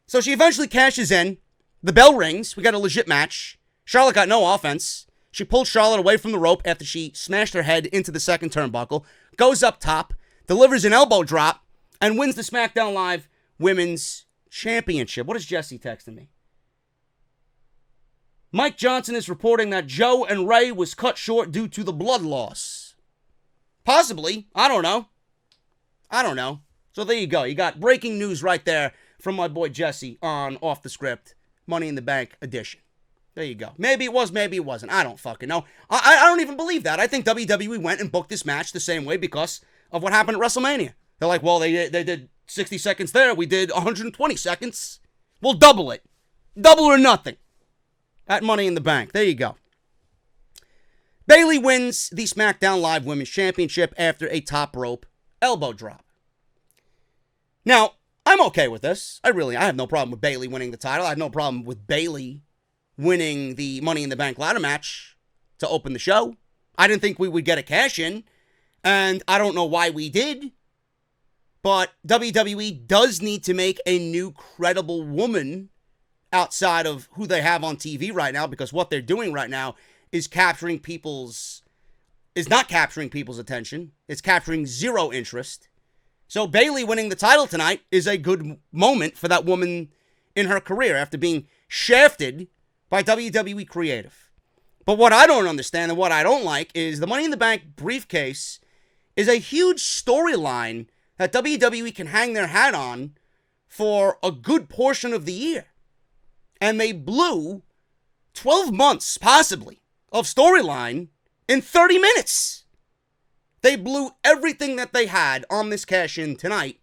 So she eventually cashes in. The bell rings. We got a legit match. Charlotte got no offense. She pulled Charlotte away from the rope after she smashed her head into the second turnbuckle. Goes up top. Delivers an elbow drop. And wins the Smackdown Live Women's Championship. What is Jesse texting me? Mike Johnson is reporting that Joe and Ray was cut short due to the blood loss. Possibly. I don't know. So there you go. You got breaking news right there from my boy Jesse on Off the Script, Money in the Bank edition. There you go. Maybe it was, maybe it wasn't. I don't fucking know. I don't even believe that. I think WWE went and booked this match the same way because of what happened at WrestleMania. They're like, well, they did 60 seconds there. We did 120 seconds. We'll double it. Double or nothing. At Money in the Bank. There you go. Bayley wins the SmackDown Live Women's Championship after a top rope elbow drop. Now, I'm okay with this. I have no problem with Bayley winning the title. I have no problem with Bayley winning the Money in the Bank ladder match to open the show. I didn't think we would get a cash-in, and I don't know why we did. But WWE does need to make a new credible woman outside of who they have on TV right now, because what they're doing right now is not capturing people's attention. It's capturing zero interest. So Bayley winning the title tonight is a good moment for that woman in her career after being shafted by WWE Creative. But what I don't understand and what I don't like is the Money in the Bank briefcase is a huge storyline that WWE can hang their hat on for a good portion of the year. And they blew 12 months, possibly, of storyline in 30 minutes. They blew everything that they had on this cash-in tonight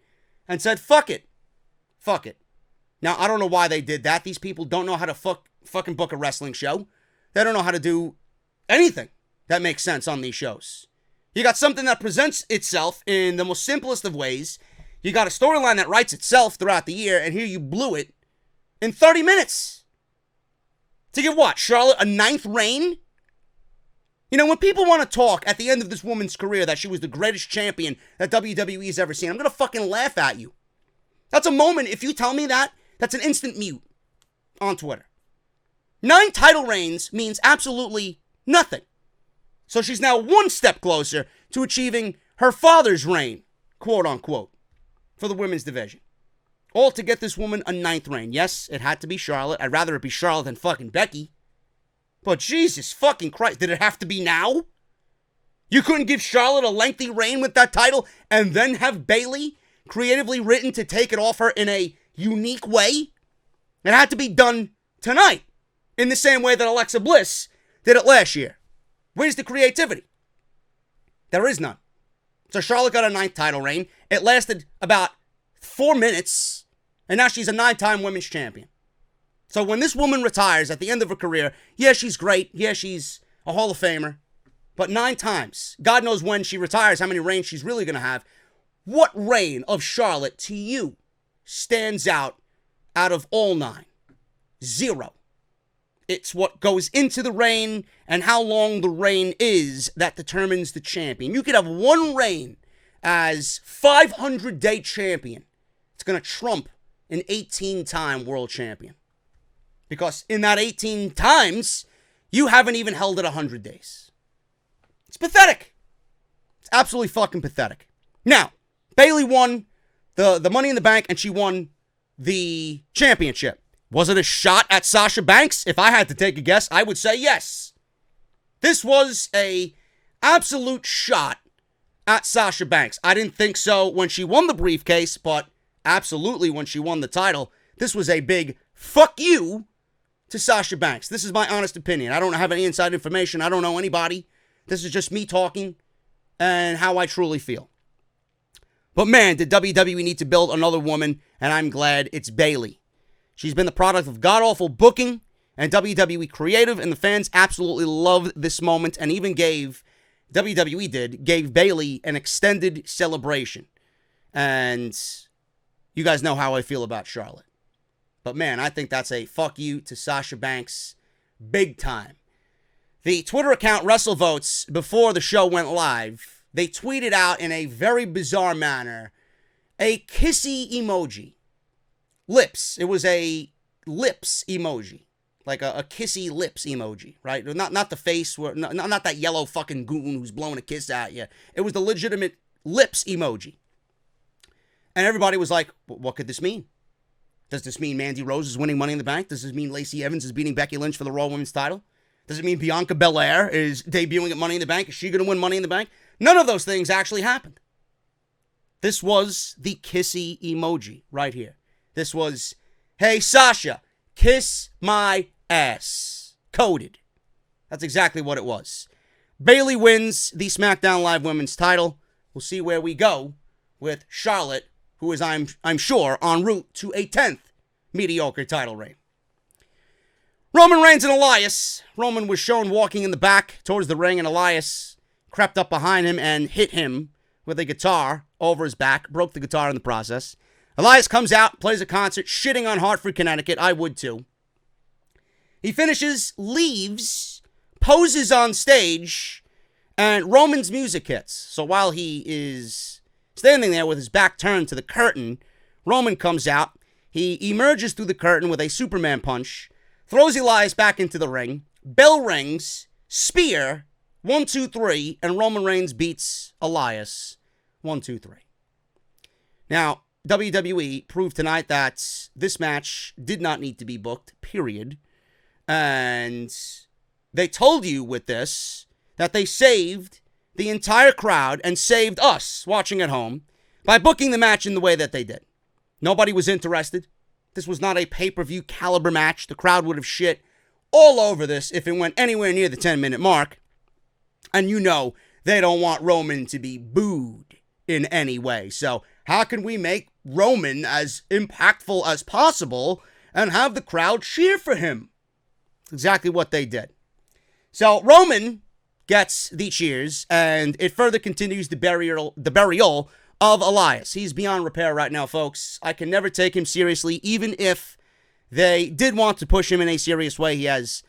and said, fuck it. Fuck it. Now, I don't know why they did that. These people don't know how to fucking book a wrestling show. They don't know how to do anything that makes sense on these shows. You got something that presents itself in the most simplest of ways. You got a storyline that writes itself throughout the year, and here you blew it in 30 minutes. To give what? Charlotte a 9th reign? You know, when people want to talk at the end of this woman's career that she was the greatest champion that WWE has ever seen, I'm going to fucking laugh at you. That's a moment, if you tell me that, that's an instant mute on Twitter. 9 title reigns means absolutely nothing. So she's now one step closer to achieving her father's reign, quote unquote, for the women's division. All to get this woman a 9th reign. Yes, it had to be Charlotte. I'd rather it be Charlotte than fucking Becky. But Jesus fucking Christ, did it have to be now? You couldn't give Charlotte a lengthy reign with that title and then have Bayley creatively written to take it off her in a unique way? It had to be done tonight, in the same way that Alexa Bliss did it last year. Where's the creativity? There is none. So Charlotte got a 9th title reign. It lasted about 4 minutes, and now she's a 9-time women's champion. So when this woman retires at the end of her career, yeah, she's great. Yeah, she's a Hall of Famer. But 9 times, God knows when she retires, how many reigns she's really going to have. What reign of Charlotte to you stands out of all 9? 0. It's what goes into the reign and how long the reign is that determines the champion. You could have one reign as 500-day champion. It's going to trump an 18-time world champion. Because in that 18 times, you haven't even held it 100 days. It's pathetic. It's absolutely fucking pathetic. Now, Bayley won the Money in the Bank, and she won the championship. Was it a shot at Sasha Banks? If I had to take a guess, I would say yes. This was a absolute shot at Sasha Banks. I didn't think so when she won the briefcase, but absolutely when she won the title. This was a big fuck you to Sasha Banks. This is my honest opinion. I don't have any inside information. I don't know anybody. This is just me talking and how I truly feel. But man, did WWE need to build another woman, and I'm glad it's Bayley. She's been the product of god-awful booking and WWE creative, and the fans absolutely loved this moment and even gave Bayley an extended celebration. And you guys know how I feel about Charlotte. But man, I think that's a fuck you to Sasha Banks big time. The Twitter account WrestleVotes, before the show went live, they tweeted out in a very bizarre manner a kissy emoji. Lips. It was a lips emoji. Like a kissy lips emoji, right? Not the face, not that yellow fucking goon who's blowing a kiss at you. It was the legitimate lips emoji. And everybody was like, what could this mean? Does this mean Mandy Rose is winning Money in the Bank? Does this mean Lacey Evans is beating Becky Lynch for the Raw Women's title? Does it mean Bianca Belair is debuting at Money in the Bank? Is she going to win Money in the Bank? None of those things actually happened. This was the kissy emoji right here. This was, hey, Sasha, kiss my ass. Coded. That's exactly what it was. Bayley wins the SmackDown Live Women's title we'll see where we go with Charlotte, who is, I'm sure, en route to a 10th mediocre title reign. Roman Reigns and Elias. Roman was shown walking in the back towards the ring, and Elias crept up behind him and hit him with a guitar over his back, broke the guitar in the process. Elias comes out, plays a concert, shitting on Hartford, Connecticut. I would too. He finishes, leaves, poses on stage, and Roman's music hits. So while he is standing there with his back turned to the curtain, Roman comes out. He emerges through the curtain with a Superman punch, throws Elias back into the ring, bell rings, spear, 1, 2, 3, and Roman Reigns beats Elias, 1, 2, 3. Now, WWE proved tonight that this match did not need to be booked, period. And they told you with this that they saved the entire crowd and saved us watching at home by booking the match in the way that they did. Nobody was interested. This was not a pay-per-view caliber match. The crowd would have shit all over this if it went anywhere near the 10-minute mark. And you know they don't want Roman to be booed in any way. So how can we make Roman as impactful as possible and have the crowd cheer for him? Exactly what they did. So Roman gets the cheers, and it further continues the burial of Elias. He's beyond repair right now, folks. I can never take him seriously, even if they did want to push him in a serious way. He has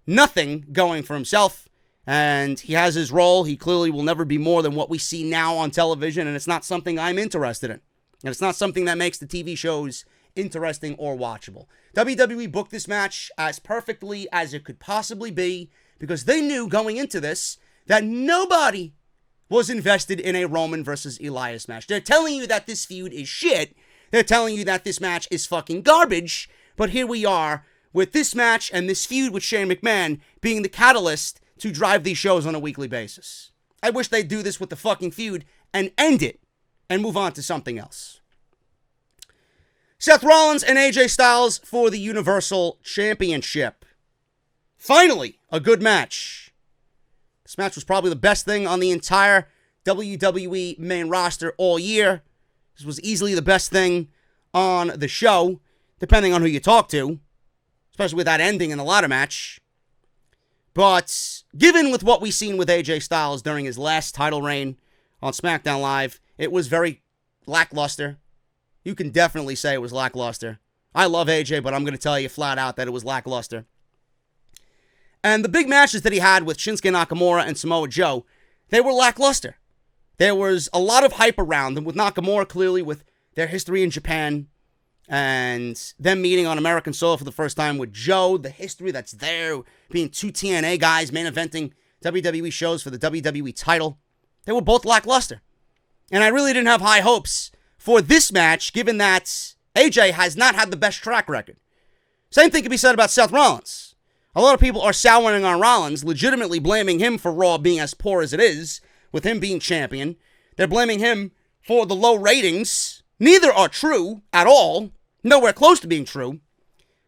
nothing going for himself, and he has his role. He clearly will never be more than what we see now on television, and it's not something I'm interested in. And it's not something that makes the TV shows interesting or watchable. WWE booked this match as perfectly as it could possibly be because they knew going into this that nobody was invested in a Roman versus Elias match. They're telling you that this feud is shit. They're telling you that this match is fucking garbage. But here we are with this match and this feud with Shane McMahon being the catalyst to drive these shows on a weekly basis. I wish they'd do this with the fucking feud and end it and move on to something else. Seth Rollins and AJ Styles for the Universal Championship. Finally, a good match. This match was probably the best thing on the entire WWE main roster all year. This was easily the best thing on the show, depending on who you talk to, especially with that ending in the ladder match. But given with what we've seen with AJ Styles during his last title reign on SmackDown Live, it was very lackluster. You can definitely say it was lackluster. I love AJ, but I'm going to tell you flat out that it was lackluster. And the big matches that he had with Shinsuke Nakamura and Samoa Joe, they were lackluster. There was a lot of hype around them, with Nakamura clearly with their history in Japan and them meeting on American soil for the first time with Joe, the history that's there, being two TNA guys main eventing WWE shows for the WWE title. They were both lackluster. And I really didn't have high hopes for this match, given that AJ has not had the best track record. Same thing can be said about Seth Rollins. A lot of people are souring on Rollins, legitimately blaming him for Raw being as poor as it is, with him being champion. They're blaming him for the low ratings. Neither are true at all. Nowhere close to being true.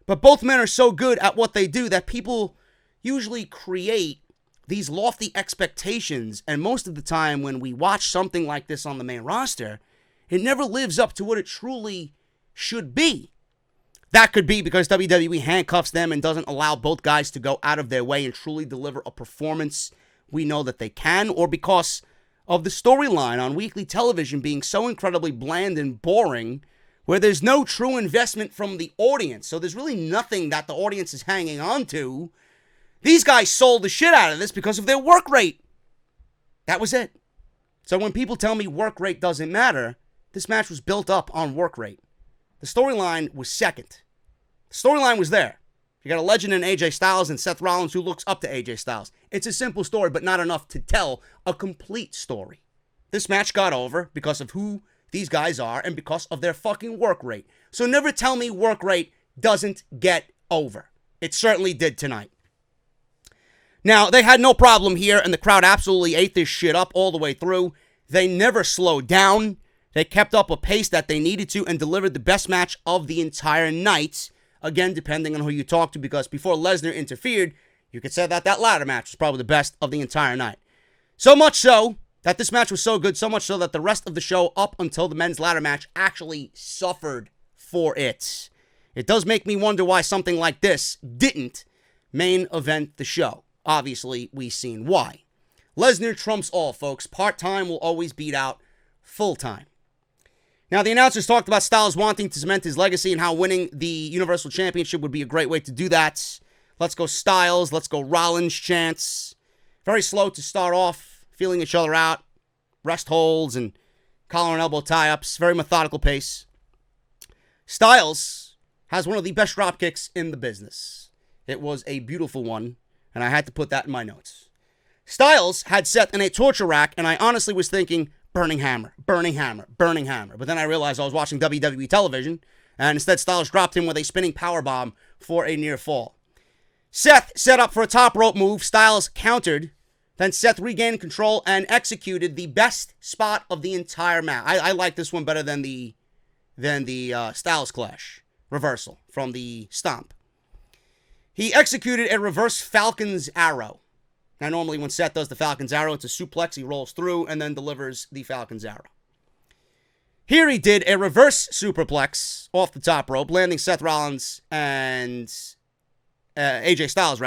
But both men are so good at what they do that people usually create these lofty expectations. And most of the time when we watch something like this on the main roster, it never lives up to what it truly should be. That could be because WWE handcuffs them and doesn't allow both guys to go out of their way and truly deliver a performance we know that they can, or because of the storyline on weekly television being so incredibly bland and boring, where there's no true investment from the audience. So there's really nothing that the audience is hanging on to. These guys sold the shit out of this because of their work rate. That was it. So when people tell me work rate doesn't matter, this match was built up on work rate. The storyline was second. The storyline was there. You got a legend in AJ Styles and Seth Rollins who looks up to AJ Styles. It's a simple story, but not enough to tell a complete story. This match got over because of who these guys are and because of their fucking work rate. So never tell me work rate doesn't get over. It certainly did tonight. Now, they had no problem here, and the crowd absolutely ate this shit up all the way through. They never slowed down. They kept up a pace that they needed to and delivered the best match of the entire night. Again, depending on who you talk to, because before Lesnar interfered, you could say that that ladder match was probably the best of the entire night. So much so that this match was so good, so much so that the rest of the show up until the men's ladder match actually suffered for it. It does make me wonder why something like this didn't main event the show. Obviously, we've seen why. Lesnar trumps all, folks. Part-time will always beat out full-time. Now, the announcers talked about Styles wanting to cement his legacy and how winning the Universal Championship would be a great way to do that. Let's go Styles. Let's go Rollins chants. Very slow to start off, feeling each other out. Rest holds and collar and elbow tie-ups. Very methodical pace. Styles has one of the best drop kicks in the business. It was a beautiful one, and I had to put that in my notes. Styles had Seth in a torture rack, and I honestly was thinking, burning hammer, burning hammer, burning hammer. But then I realized I was watching WWE television, and instead Styles dropped him with a spinning powerbomb for a near fall. Seth set up for a top rope move. Styles countered. Then Seth regained control and executed the best spot of the entire match. I like this one better than the Styles Clash reversal from the stomp. He executed a reverse Falcon's Arrow. Now, normally when Seth does the Falcon's Arrow, it's a suplex. He rolls through and then delivers the Falcon's Arrow. Here he did a reverse superplex off the top rope, landing Seth Rollins and AJ Styles,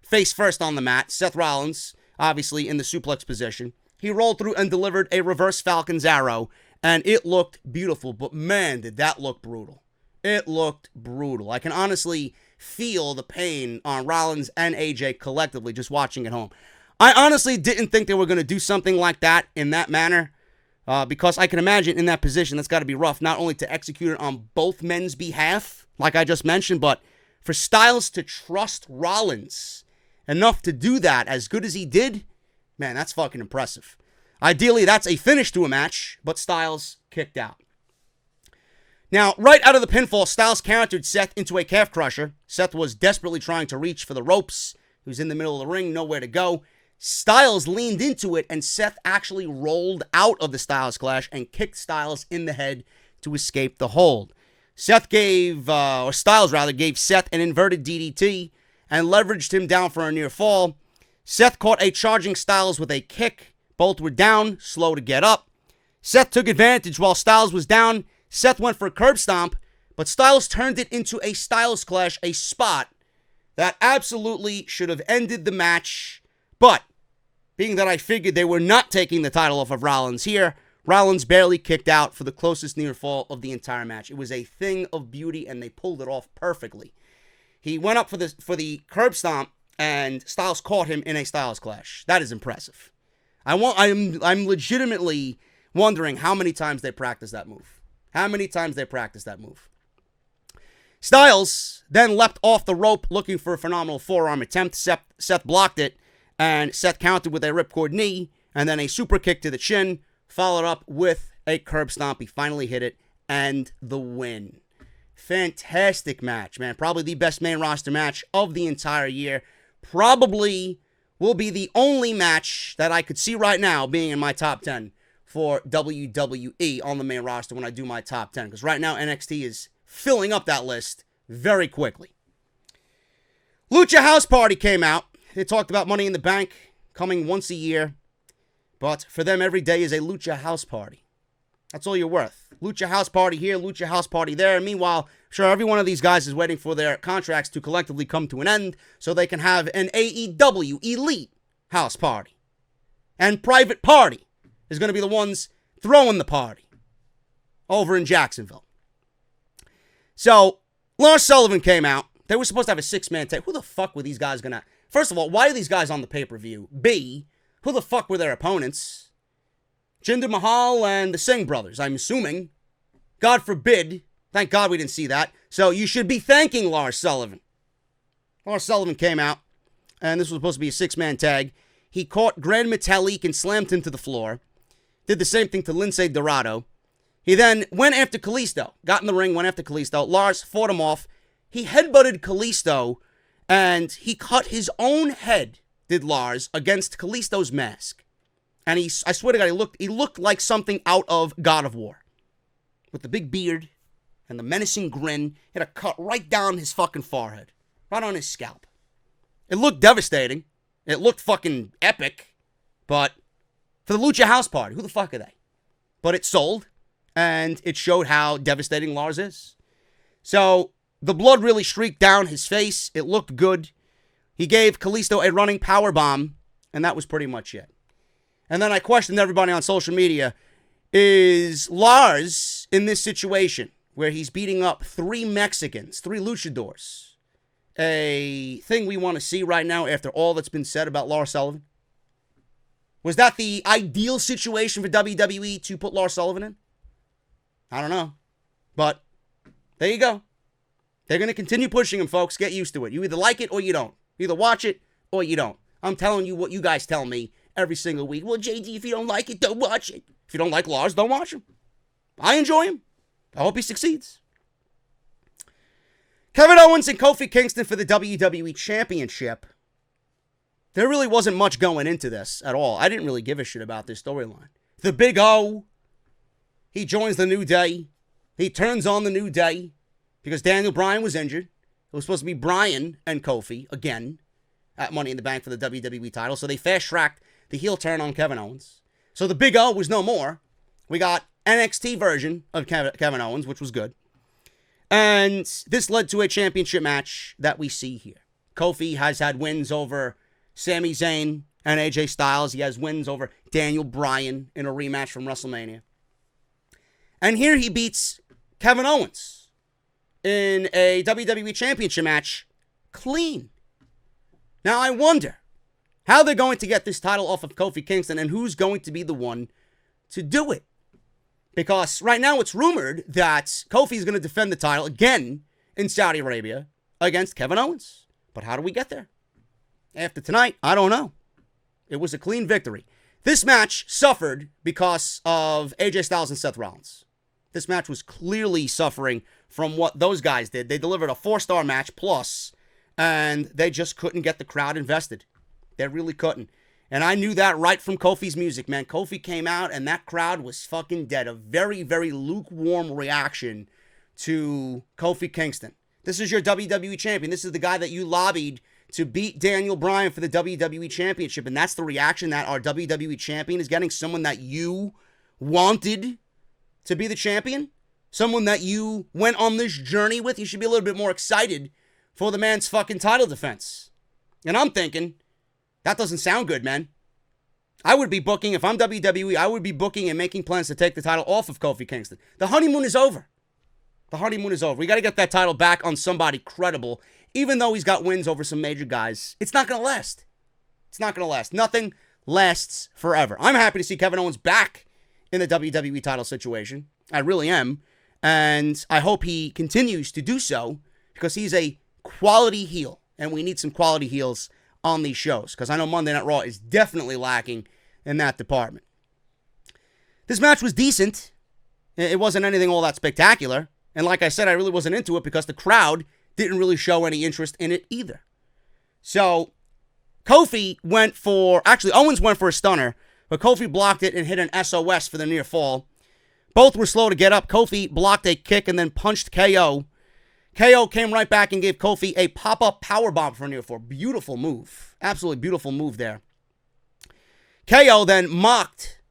face first on the mat. Seth Rollins, obviously in the suplex position. He rolled through and delivered a reverse Falcon's Arrow, and it looked beautiful. But man, did that look brutal. It looked brutal. I can honestly feel the pain on Rollins and AJ collectively just watching at home. I honestly didn't think they were going to do something like that in that manner because I can imagine in that position that's got to be rough, not only to execute it on both men's behalf, like I just mentioned, but for Styles to trust Rollins enough to do that as good as he did, man, that's fucking impressive. Ideally, that's a finish to a match, but Styles kicked out. Now, right out of the pinfall, Styles countered Seth into a calf crusher. Seth was desperately trying to reach for the ropes. He was in the middle of the ring, nowhere to go. Styles leaned into it, and Seth actually rolled out of the Styles Clash and kicked Styles in the head to escape the hold. Styles gave Seth an inverted DDT and leveraged him down for a near fall. Seth caught a charging Styles with a kick. Both were down, slow to get up. Seth took advantage while Styles was down. Seth went for a curb stomp, but Styles turned it into a Styles Clash, a spot that absolutely should have ended the match. But, being that I figured they were not taking the title off of Rollins here, Rollins barely kicked out for the closest near fall of the entire match. It was a thing of beauty, and they pulled it off perfectly. He went up for the curb stomp, and Styles caught him in a Styles Clash. That is impressive. I'm legitimately wondering how many times they practiced that move. Styles then leapt off the rope looking for a phenomenal forearm attempt. Seth blocked it, and Seth countered with a ripcord knee, and then a super kick to the chin, followed up with a curb stomp. He finally hit it, and the win. Fantastic match, man. Probably the best main roster match of the entire year. Probably will be the only match that I could see right now being in my top 10 for WWE on the main roster when I do my top 10. Because right now, NXT is filling up that list very quickly. Lucha House Party came out. They talked about Money in the Bank coming once a year. But for them, every day is a Lucha House Party. That's all you're worth. Lucha House Party here, Lucha House Party there. Meanwhile, sure, every one of these guys is waiting for their contracts to collectively come to an end so they can have an AEW Elite House Party. And Private Party is going to be the ones throwing the party over in Jacksonville. So, Lars Sullivan came out. They were supposed to have a six-man tag. Who the fuck were these guys going to... First of all, why are these guys on the pay-per-view? B, who the fuck were their opponents? Jinder Mahal and the Singh brothers, I'm assuming. God forbid. Thank God we didn't see that. So, you should be thanking Lars Sullivan. Lars Sullivan came out, and this was supposed to be a six-man tag. He caught Grand Metalik and slammed him to the floor. Did the same thing to Lince Dorado. He then went after Kalisto. Got in the ring, went after Kalisto. Lars fought him off. He headbutted Kalisto, and he cut his own head, did Lars, against Kalisto's mask. And I swear to God, he looked like something out of God of War. With the big beard and the menacing grin. He had a cut right down his fucking forehead. Right on his scalp. It looked devastating. It looked fucking epic. But for the Lucha House Party. Who the fuck are they? But it sold, and it showed how devastating Lars is. So the blood really streaked down his face. It looked good. He gave Kalisto a running power bomb, and that was pretty much it. And then I questioned everybody on social media, is Lars in this situation where he's beating up 3 Mexicans, 3 luchadors, a thing we want to see right now after all that's been said about Lars Sullivan? Was that the ideal situation for WWE to put Lars Sullivan in? I don't know. But there you go. They're going to continue pushing him, folks. Get used to it. You either like it or you don't. You either watch it or you don't. I'm telling you what you guys tell me every single week. Well, JD, if you don't like it, don't watch it. If you don't like Lars, don't watch him. I enjoy him. I hope he succeeds. Kevin Owens and Kofi Kingston for the WWE Championship. There really wasn't much going into this at all. I didn't really give a shit about this storyline. The Big O, he joins the New Day. He turns on the New Day because Daniel Bryan was injured. It was supposed to be Bryan and Kofi again at Money in the Bank for the WWE title. So they fast-tracked the heel turn on Kevin Owens. So the Big O was no more. We got NXT version of Kevin Owens, which was good. And this led to a championship match that we see here. Kofi has had wins over Sami Zayn and AJ Styles. He has wins over Daniel Bryan in a rematch from WrestleMania. And here he beats Kevin Owens in a WWE Championship match clean. Now I wonder how they're going to get this title off of Kofi Kingston and who's going to be the one to do it. Because right now it's rumored that Kofi is going to defend the title again in Saudi Arabia against Kevin Owens. But how do we get there? After tonight, I don't know. It was a clean victory. This match suffered because of AJ Styles and Seth Rollins. This match was clearly suffering from what those guys did. They delivered a 4-star match plus, and they just couldn't get the crowd invested. They really couldn't. And I knew that right from Kofi's music, man. Kofi came out, and that crowd was fucking dead. A very, very lukewarm reaction to Kofi Kingston. This is your WWE champion. This is the guy that you lobbied to beat Daniel Bryan for the WWE Championship. And that's the reaction that our WWE champion is getting. Someone that you wanted to be the champion. Someone that you went on this journey with. You should be a little bit more excited for the man's fucking title defense. And I'm thinking, that doesn't sound good, man. I would be booking, if I'm WWE, I would be booking and making plans to take the title off of Kofi Kingston. The honeymoon is over. The honeymoon is over. We got to get that title back on somebody credible. Even though he's got wins over some major guys, it's not going to last. It's not going to last. Nothing lasts forever. I'm happy to see Kevin Owens back in the WWE title situation. I really am. And I hope he continues to do so because he's a quality heel. And we need some quality heels on these shows, because I know Monday Night Raw is definitely lacking in that department. This match was decent. It wasn't anything all that spectacular. And like I said, I really wasn't into it because the crowd didn't really show any interest in it either. So, Owens went for a stunner, but Kofi blocked it and hit an SOS for the near fall. Both were slow to get up. Kofi blocked a kick and then punched KO. KO came right back and gave Kofi a pop-up powerbomb for near fall. Beautiful move. Absolutely beautiful move there. KO then mocked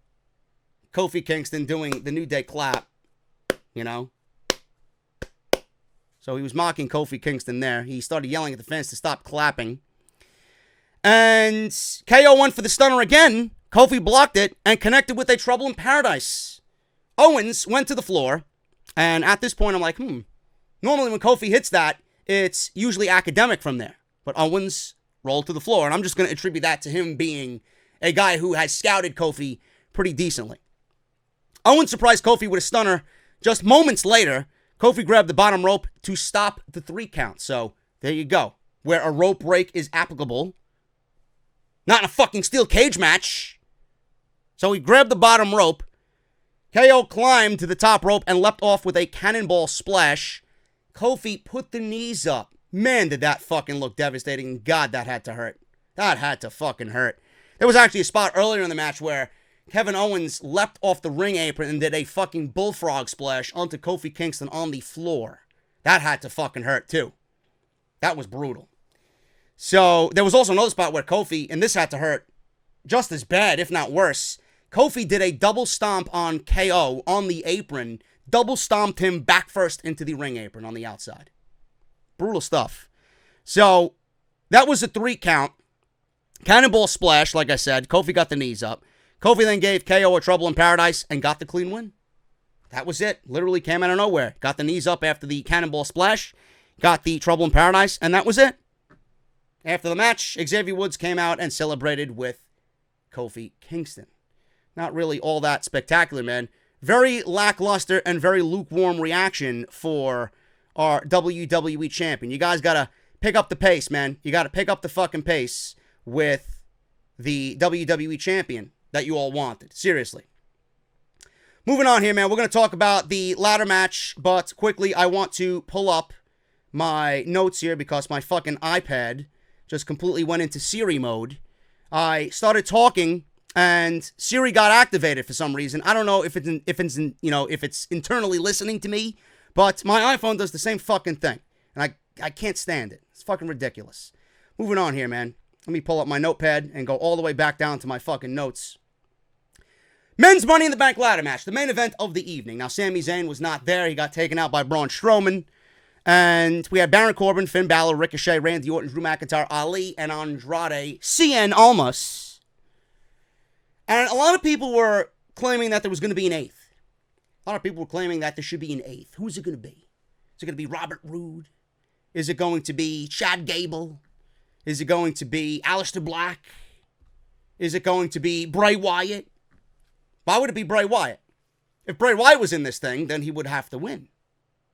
Kofi Kingston doing the New Day clap. You know? So he was mocking Kofi Kingston there. He started yelling at the fans to stop clapping. And KO went for the stunner again. Kofi blocked it and connected with a Trouble in Paradise. Owens went to the floor. And at this point, I'm like, normally when Kofi hits that, it's usually academic from there. But Owens rolled to the floor. And I'm just going to attribute that to him being a guy who has scouted Kofi pretty decently. Owens surprised Kofi with a stunner. Just moments later, Kofi grabbed the bottom rope to stop the 3 count. So, there you go. Where a rope break is applicable. Not in a fucking steel cage match. So he grabbed the bottom rope. KO climbed to the top rope and leapt off with a cannonball splash. Kofi put the knees up. Man, did that fucking look devastating. God, that had to hurt. That had to fucking hurt. There was actually a spot earlier in the match where Kevin Owens leapt off the ring apron and did a fucking bullfrog splash onto Kofi Kingston on the floor. That had to fucking hurt too. That was brutal. So, there was also another spot where Kofi, and this had to hurt just as bad, if not worse. Kofi did a double stomp on KO on the apron, double stomped him back first into the ring apron on the outside. Brutal stuff. So, that was a 3 count. Cannonball splash, like I said. Kofi got the knees up. Kofi then gave KO a Trouble in Paradise and got the clean win. That was it. Literally came out of nowhere. Got the knees up after the Cannonball splash. Got the Trouble in Paradise, and that was it. After the match, Xavier Woods came out and celebrated with Kofi Kingston. Not really all that spectacular, man. Very lackluster and very lukewarm reaction for our WWE champion. You guys got to pick up the pace, man. You got to pick up the fucking pace with the WWE champion that you all wanted. Seriously. Moving on here, man. We're going to talk about the ladder match, but quickly, I want to pull up my notes here because my fucking iPad just completely went into Siri mode. I started talking and Siri got activated for some reason. I don't know if it's internally listening to me, but my iPhone does the same fucking thing, and I can't stand it. It's fucking ridiculous. Moving on here, man. Let me pull up my notepad and go all the way back down to my fucking notes. Men's Money in the Bank ladder match, the main event of the evening. Now, Sami Zayn was not there. He got taken out by Braun Strowman. And we had Baron Corbin, Finn Balor, Ricochet, Randy Orton, Drew McIntyre, Ali, and Andrade Cien Almas. And a lot of people were claiming that there was going to be an 8th. A lot of people were claiming that there should be an 8th. Who's it going to be? Is it going to be Robert Roode? Is it going to be Chad Gable? Is it going to be Aleister Black? Is it going to be Bray Wyatt? Why would it be Bray Wyatt? If Bray Wyatt was in this thing, then he would have to win.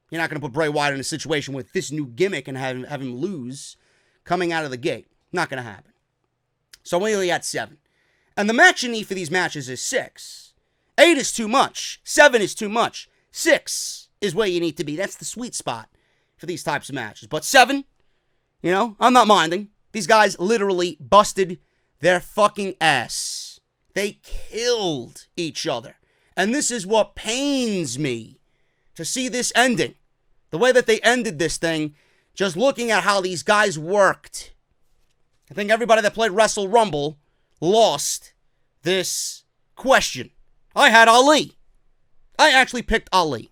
You're not going to put Bray Wyatt in a situation with this new gimmick and have him lose coming out of the gate. Not going to happen. So we only had 7. And the match you need for these matches is 6. 8 is too much. 7 is too much. 6 is where you need to be. That's the sweet spot for these types of matches. But 7, I'm not minding. These guys literally busted their fucking ass. They killed each other. And this is what pains me to see this ending. The way that they ended this thing, just looking at how these guys worked. I think everybody that played Wrestle Rumble lost this question. I had Ali. I actually picked Ali.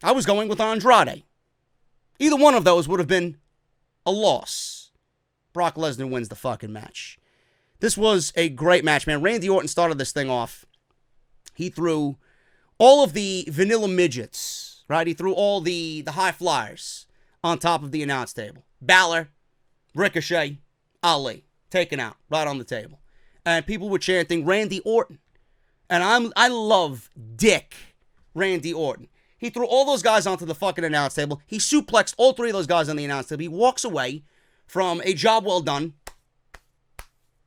I was going with Andrade. Either one of those would have been a loss. Brock Lesnar wins the fucking match. This was a great match, man. Randy Orton started this thing off. He threw all of the vanilla midgets, right? He threw all the high flyers on top of the announce table. Balor, Ricochet, Ali, taken out right on the table. And people were chanting Randy Orton. And I love Dick Randy Orton. He threw all those guys onto the fucking announce table. He suplexed all 3 of those guys on the announce table. He walks away from a job well done.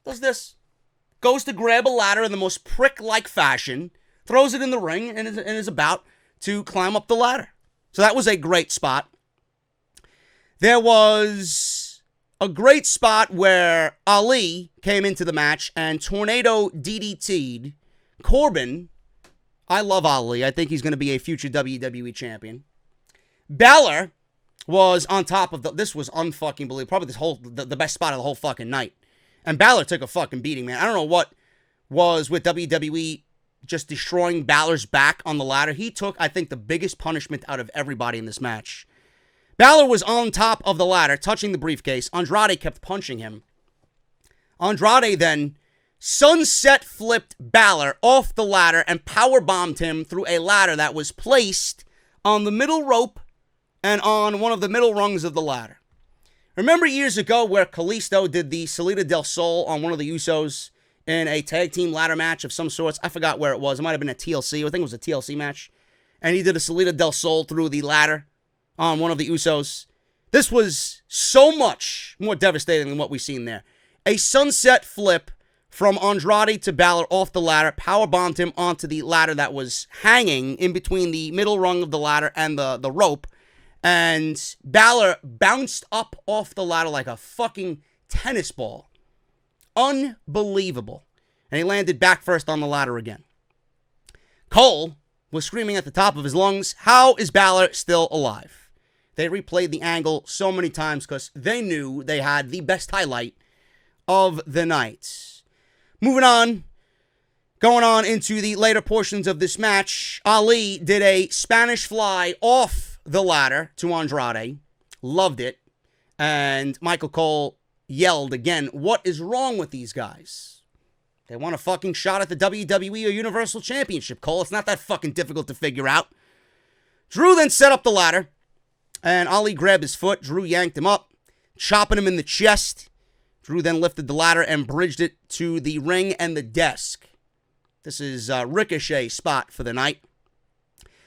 Does this. Goes to grab a ladder in the most prick-like fashion. Throws it in the ring and is about to climb up the ladder. So that was a great spot. There was a great spot where Ali came into the match and Tornado DDT'd Corbin. I love Ali. I think he's going to be a future WWE champion. Balor was on top of this was unfucking believable. Probably the best spot of the whole fucking night. And Balor took a fucking beating, man. I don't know what was with WWE just destroying Balor's back on the ladder. He took, I think, the biggest punishment out of everybody in this match. Balor was on top of the ladder, touching the briefcase. Andrade kept punching him. Andrade then sunset flipped Balor off the ladder and powerbombed him through a ladder that was placed on the middle rope and on one of the middle rungs of the ladder. Remember years ago where Kalisto did the Salida del Sol on one of the Usos in a tag team ladder match of some sorts? I forgot where it was. It might have been a TLC. I think it was a TLC match. And he did a Salida del Sol through the ladder on one of the Usos. This was so much more devastating than what we've seen there. A sunset flip from Andrade to Balor off the ladder, powerbombed him onto the ladder that was hanging in between the middle rung of the ladder and the rope. And Balor bounced up off the ladder like a fucking tennis ball. Unbelievable. And he landed back first on the ladder again. Cole was screaming at the top of his lungs, how is Balor still alive? They replayed the angle so many times because they knew they had the best highlight of the night. Moving on. Going on into the later portions of this match, Ali did a Spanish fly off the ladder to Andrade. Loved it. And Michael Cole yelled again, what is wrong with these guys? They want a fucking shot at the WWE or Universal Championship, Cole. It's not that fucking difficult to figure out. Drew then set up the ladder, and Ali grabbed his foot. Drew yanked him up, chopping him in the chest. Drew then lifted the ladder and bridged it to the ring and the desk. This is Ricochet's spot for the night.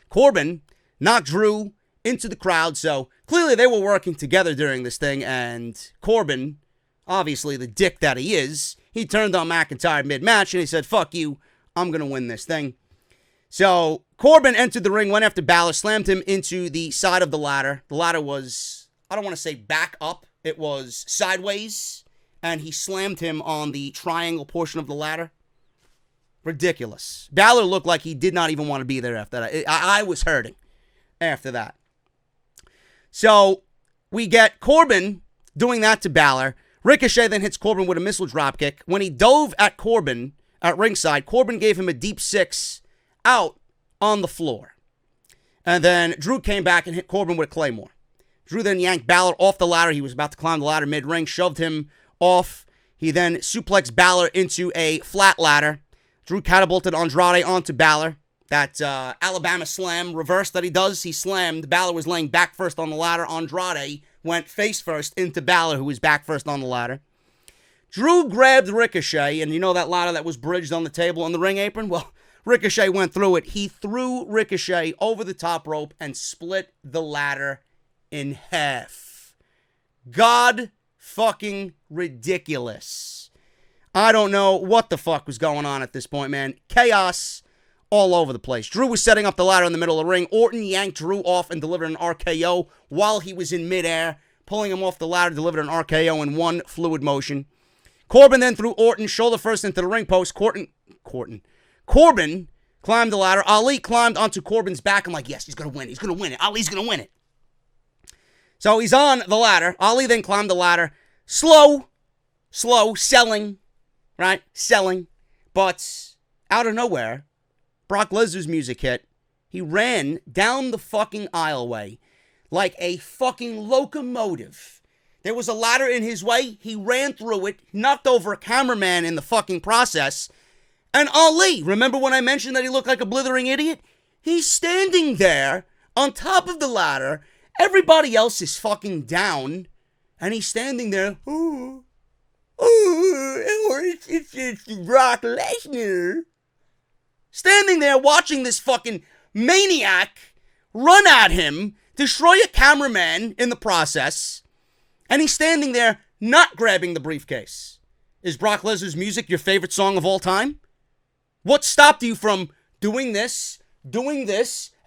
Corbin knocked Drew into the crowd, so clearly they were working together during this thing, and Corbin, obviously the dick that he is, he turned on McIntyre mid-match, and he said, fuck you, I'm going to win this thing. So Corbin entered the ring, went after Balor, slammed him into the side of the ladder. The ladder was, I don't want to say back up, it was sideways, and he slammed him on the triangle portion of the ladder. Ridiculous. Balor looked like he did not even want to be there after that. I was hurting after that. So we get Corbin doing that to Balor. Ricochet then hits Corbin with a missile dropkick. When he dove at Corbin at ringside, Corbin gave him a deep six out on the floor. And then Drew came back and hit Corbin with a Claymore. Drew then yanked Balor off the ladder. He was about to climb the ladder mid-ring, shoved him off. He then suplexed Balor into a flat ladder. Drew catapulted Andrade onto Balor. That Alabama slam reverse that he does, he slammed. Balor was laying back first on the ladder. Andrade went face first into Balor, who was back first on the ladder. Drew grabbed Ricochet, and you know that ladder that was bridged on the table on the ring apron? Well, Ricochet went through it. He threw Ricochet over the top rope and split the ladder in half. God fucking ridiculous. I don't know what the fuck was going on at this point, man. Chaos all over the place. Drew was setting up the ladder in the middle of the ring. Orton yanked Drew off and delivered an RKO while he was in midair. Pulling him off the ladder, delivered an RKO in one fluid motion. Corbin then threw Orton shoulder first into the ring post. Corbin climbed the ladder. Ali climbed onto Corbin's back. I'm like, yes, he's going to win. He's going to win it. Ali's going to win it. So he's on the ladder. Ali then climbed the ladder. Slow, selling, right? Selling. But out of nowhere, Brock Lesnar's music hit. He ran down the fucking aisleway like a fucking locomotive. There was a ladder in his way. He ran through it, knocked over a cameraman in the fucking process. And Ali, remember when I mentioned that he looked like a blithering idiot? He's standing there on top of the ladder. Everybody else is fucking down. And he's standing there. It's Brock Lesnar. Standing there watching this fucking maniac run at him, destroy a cameraman in the process, and he's standing there not grabbing the briefcase. Is Brock Lesnar's music your favorite song of all time? What stopped you from doing this,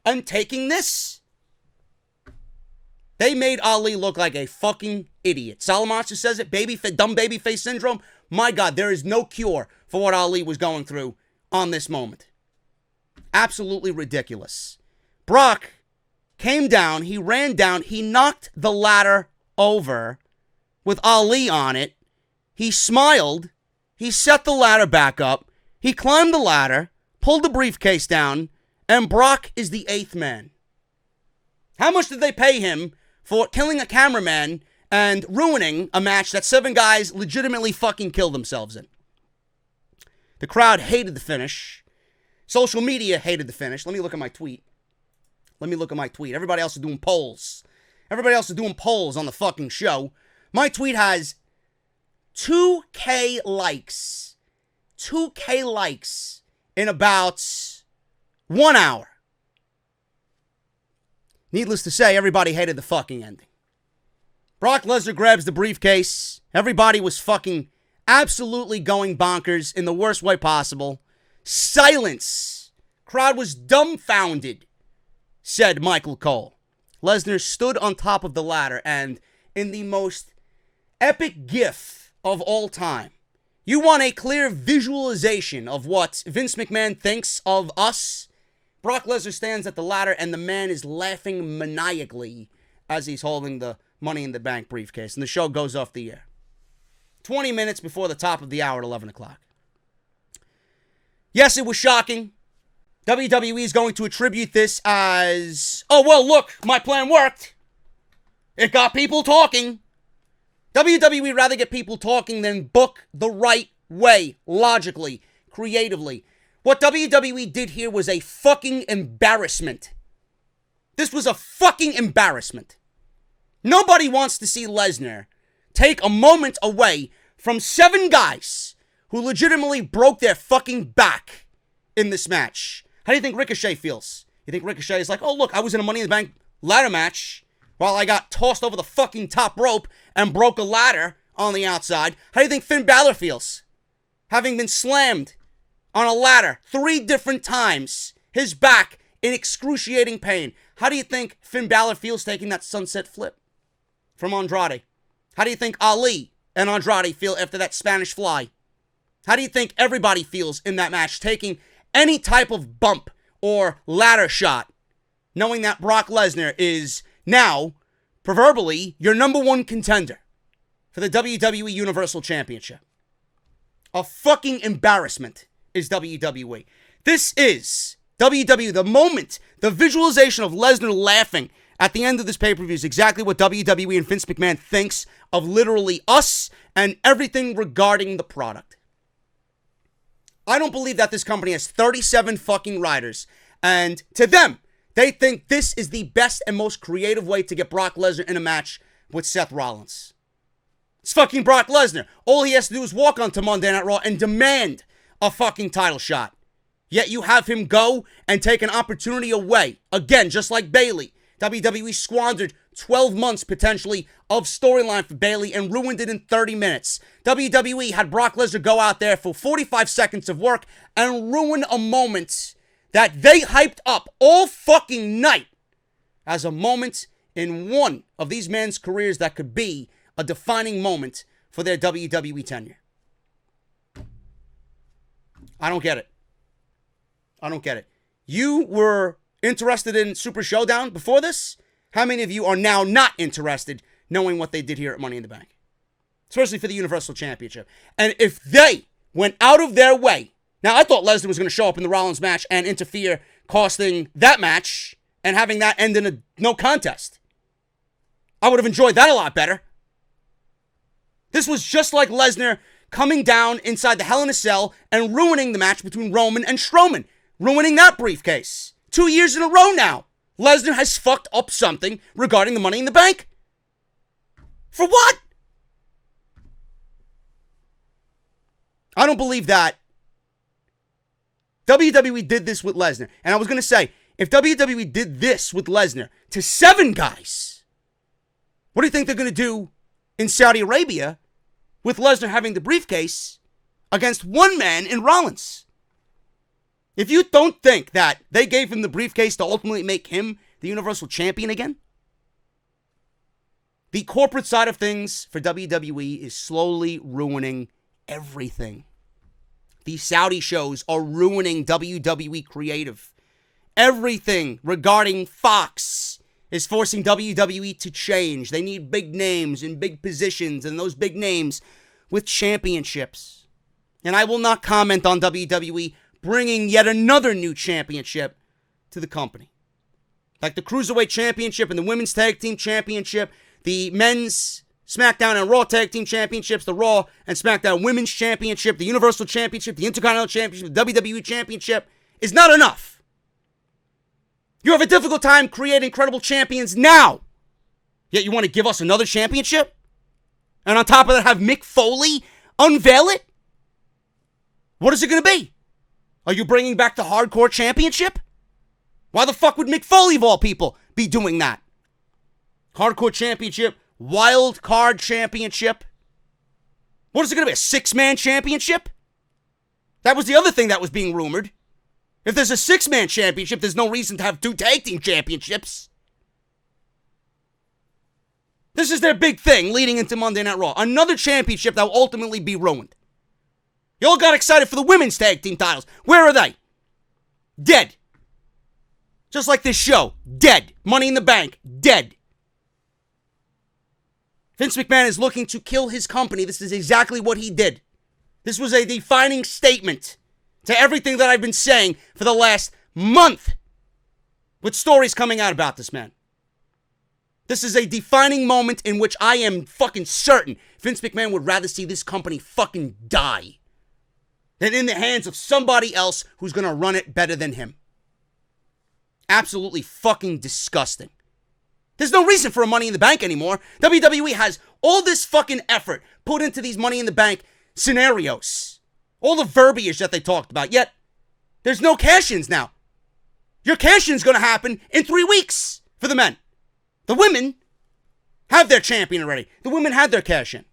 and taking this? They made Ali look like a fucking idiot. Salamonster says it, dumb babyface syndrome. My God, there is no cure for what Ali was going through on this moment. Absolutely ridiculous. Brock came down, he ran down, he knocked the ladder over with Ali on it. He smiled, he set the ladder back up, he climbed the ladder, pulled the briefcase down, and Brock is the 8th man. How much did they pay him for killing a cameraman and ruining a match that 7 guys legitimately fucking killed themselves in? The crowd hated the finish. Social media hated the finish. Let me look at my tweet. Everybody else is doing polls. Everybody else is doing polls on the fucking show. My tweet has 2K likes. 2K likes in about 1 hour. Needless to say, everybody hated the fucking ending. Brock Lesnar grabs the briefcase. Everybody was fucking absolutely going bonkers in the worst way possible. Silence. Crowd was dumbfounded, said Michael Cole. Lesnar stood on top of the ladder, and in the most epic gif of all time, you want a clear visualization of what Vince McMahon thinks of us? Brock Lesnar stands at the ladder, and the man is laughing maniacally as he's holding the Money in the Bank briefcase, and the show goes off the air. 20 minutes before the top of the hour at 11 o'clock. Yes, it was shocking. WWE is going to attribute this as, oh, well, look, my plan worked. It got people talking. WWE would rather get people talking than book the right way, logically, creatively. What WWE did here was a fucking embarrassment. This was a fucking embarrassment. Nobody wants to see Lesnar take a moment away from 7 guys who legitimately broke their fucking back in this match. How do you think Ricochet feels? You think Ricochet is like, oh, look, I was in a Money in the Bank ladder match while I got tossed over the fucking top rope and broke a ladder on the outside. How do you think Finn Balor feels? Having been slammed on a ladder 3 different times, his back in excruciating pain. How do you think Finn Balor feels taking that sunset flip from Andrade? How do you think Ali and Andrade feel after that Spanish fly? How do you think everybody feels in that match taking any type of bump or ladder shot, knowing that Brock Lesnar is now, proverbially, your number 1 contender for the WWE Universal Championship? A fucking embarrassment is WWE. This is WWE. The moment, the visualization of Lesnar laughing at the end of this pay-per-view is exactly what WWE and Vince McMahon thinks of literally us and everything regarding the product. I don't believe that this company has 37 fucking writers, and to them, they think this is the best and most creative way to get Brock Lesnar in a match with Seth Rollins. It's fucking Brock Lesnar. All he has to do is walk onto Monday Night Raw and demand a fucking title shot. Yet you have him go and take an opportunity away. Again, just like Bayley. WWE squandered 12 months potentially of storyline for Bayley and ruined it in 30 minutes. WWE had Brock Lesnar go out there for 45 seconds of work and ruin a moment that they hyped up all fucking night as a moment in one of these men's careers that could be a defining moment for their WWE tenure. I don't get it. I don't get it. You were interested in Super Showdown before this? How many of you are now not interested knowing what they did here at Money in the Bank? Especially for the Universal Championship. And if they went out of their way, now I thought Lesnar was going to show up in the Rollins match and interfere, costing that match and having that end in a no contest. I would have enjoyed that a lot better. This was just like Lesnar coming down inside the Hell in a Cell and ruining the match between Roman and Strowman. Ruining that briefcase. 2 years in a row now. Lesnar has fucked up something regarding the Money in the Bank. For what? I don't believe that. WWE did this with Lesnar. And I was going to say, if WWE did this with Lesnar to 7 guys, what do you think they're going to do in Saudi Arabia with Lesnar having the briefcase against 1 man in Rollins? If you don't think that they gave him the briefcase to ultimately make him the Universal Champion again, the corporate side of things for WWE is slowly ruining everything. These Saudi shows are ruining WWE creative. Everything regarding Fox is forcing WWE to change. They need big names in big positions, and those big names with championships. And I will not comment on WWE bringing yet another new championship to the company. Like the Cruiserweight Championship and the Women's Tag Team Championship, the Men's Smackdown and Raw Tag Team Championships, the Raw and Smackdown Women's Championship, the Universal Championship, the Intercontinental Championship, the WWE Championship is not enough. You have a difficult time creating credible champions now. Yet you want to give us another championship? And on top of that, have Mick Foley unveil it? What is it going to be? Are you bringing back the Hardcore Championship? Why the fuck would Mick Foley, of all people, be doing that? Hardcore Championship, Wild Card Championship. What is it going to be, a 6-man championship? That was the other thing that was being rumored. If there's a 6-man championship, there's no reason to have 2 tag team championships. This is their big thing leading into Monday Night Raw. Another championship that will ultimately be ruined. You all got excited for the women's tag team titles. Where are they? Dead. Just like this show. Dead. Money in the Bank. Dead. Vince McMahon is looking to kill his company. This is exactly what he did. This was a defining statement to everything that I've been saying for the last month with stories coming out about this man. This is a defining moment in which I am fucking certain Vince McMahon would rather see this company fucking die than in the hands of somebody else who's going to run it better than him. Absolutely fucking disgusting. There's no reason for a Money in the Bank anymore. WWE has all this fucking effort put into these Money in the Bank scenarios. All the verbiage that they talked about. Yet, there's no cash-ins now. Your cash-in's going to happen in 3 weeks for the men. The women have their champion already. The women had their cash-in.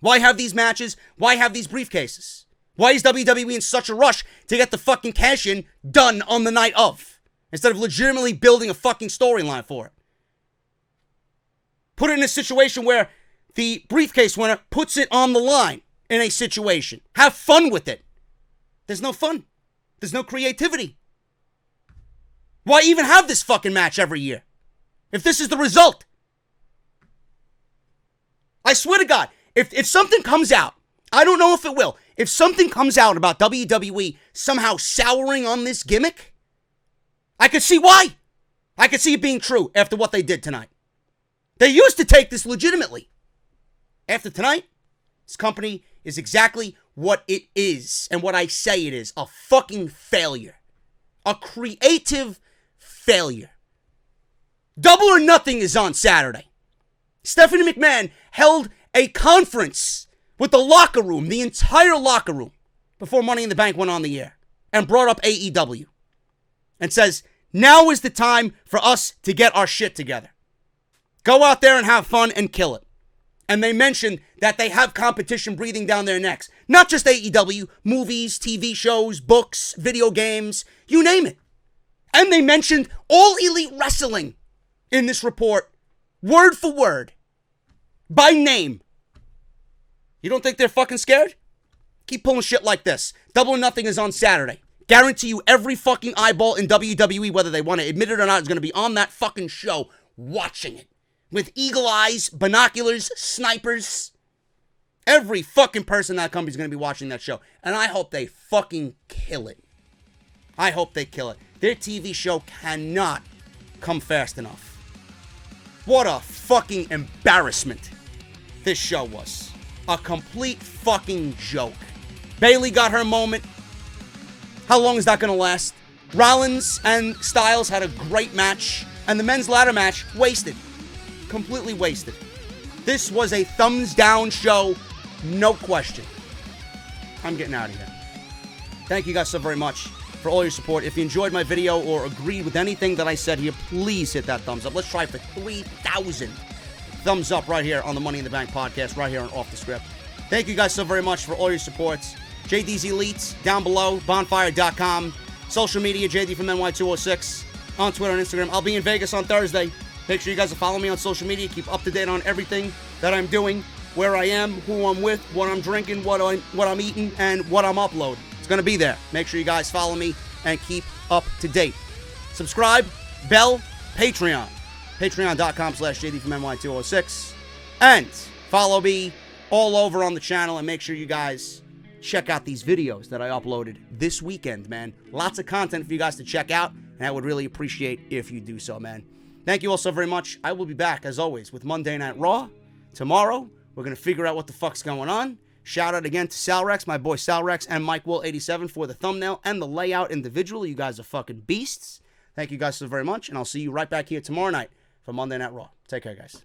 Why have these matches? Why have these briefcases? Why is WWE in such a rush to get the fucking cash-in done on the night of? Instead of legitimately building a fucking storyline for it. Put it in a situation where the briefcase winner puts it on the line in a situation. Have fun with it. There's no fun. There's no creativity. Why even have this fucking match every year? If this is the result. I swear to God, if something comes out, I don't know if it will, if something comes out about WWE somehow souring on this gimmick, I could see why. I could see it being true after what they did tonight. They used to take this legitimately. After tonight, this company is exactly what it is and what I say it is. A fucking failure. A creative failure. Double or Nothing is on Saturday. Stephanie McMahon held a conference with the locker room, the entire locker room, before Money in the Bank went on the air and brought up AEW and says, now is the time for us to get our shit together. Go out there and have fun and kill it. And they mentioned that they have competition breathing down their necks. Not just AEW, movies, TV shows, books, video games, you name it. And they mentioned All Elite Wrestling in this report, word for word, by name. You don't think they're fucking scared? Keep pulling shit like this. Double or Nothing is on Saturday. Guarantee you every fucking eyeball in WWE, whether they want to admit it or not, is going to be on that fucking show watching it. With eagle eyes, binoculars, snipers. Every fucking person in that company is going to be watching that show. And I hope they fucking kill it. I hope they kill it. Their TV show cannot come fast enough. What a fucking embarrassment this show was. A complete fucking joke. Bayley got her moment. How long is that going to last? Rollins and Styles had a great match. And the men's ladder match, wasted. Completely wasted. This was a thumbs down show, no question. I'm getting out of here. Thank you guys so very much for all your support. If you enjoyed my video or agreed with anything that I said here, please hit that thumbs up. Let's try for 3,000 thumbs up right here on the Money in the Bank podcast, right here on Off the Script. Thank you guys so very much for all your supports. JD's Elites down below, bonfire.com. Social media, JD from NY206 on Twitter and Instagram. I'll be in Vegas on Thursday. Make sure you guys follow me on social media. Keep up to date on everything that I'm doing, where I am, who I'm with, what I'm drinking, what I'm eating, and what I'm uploading. It's going to be there. Make sure you guys follow me and keep up to date. Subscribe, bell, Patreon. Patreon.com/JD from NY206. And follow me all over on the channel and make sure you guys check out these videos that I uploaded this weekend, man. Lots of content for you guys to check out, and I would really appreciate if you do so, man. Thank you all so very much. I will be back, as always, with Monday Night Raw. Tomorrow, we're going to figure out what the fuck's going on. Shout out again to Salrex, my boy Salrex, and Mike Will 87 for the thumbnail and the layout individually. You guys are fucking beasts. Thank you guys so very much, and I'll see you right back here tomorrow night for Monday Night Raw. Take care, guys.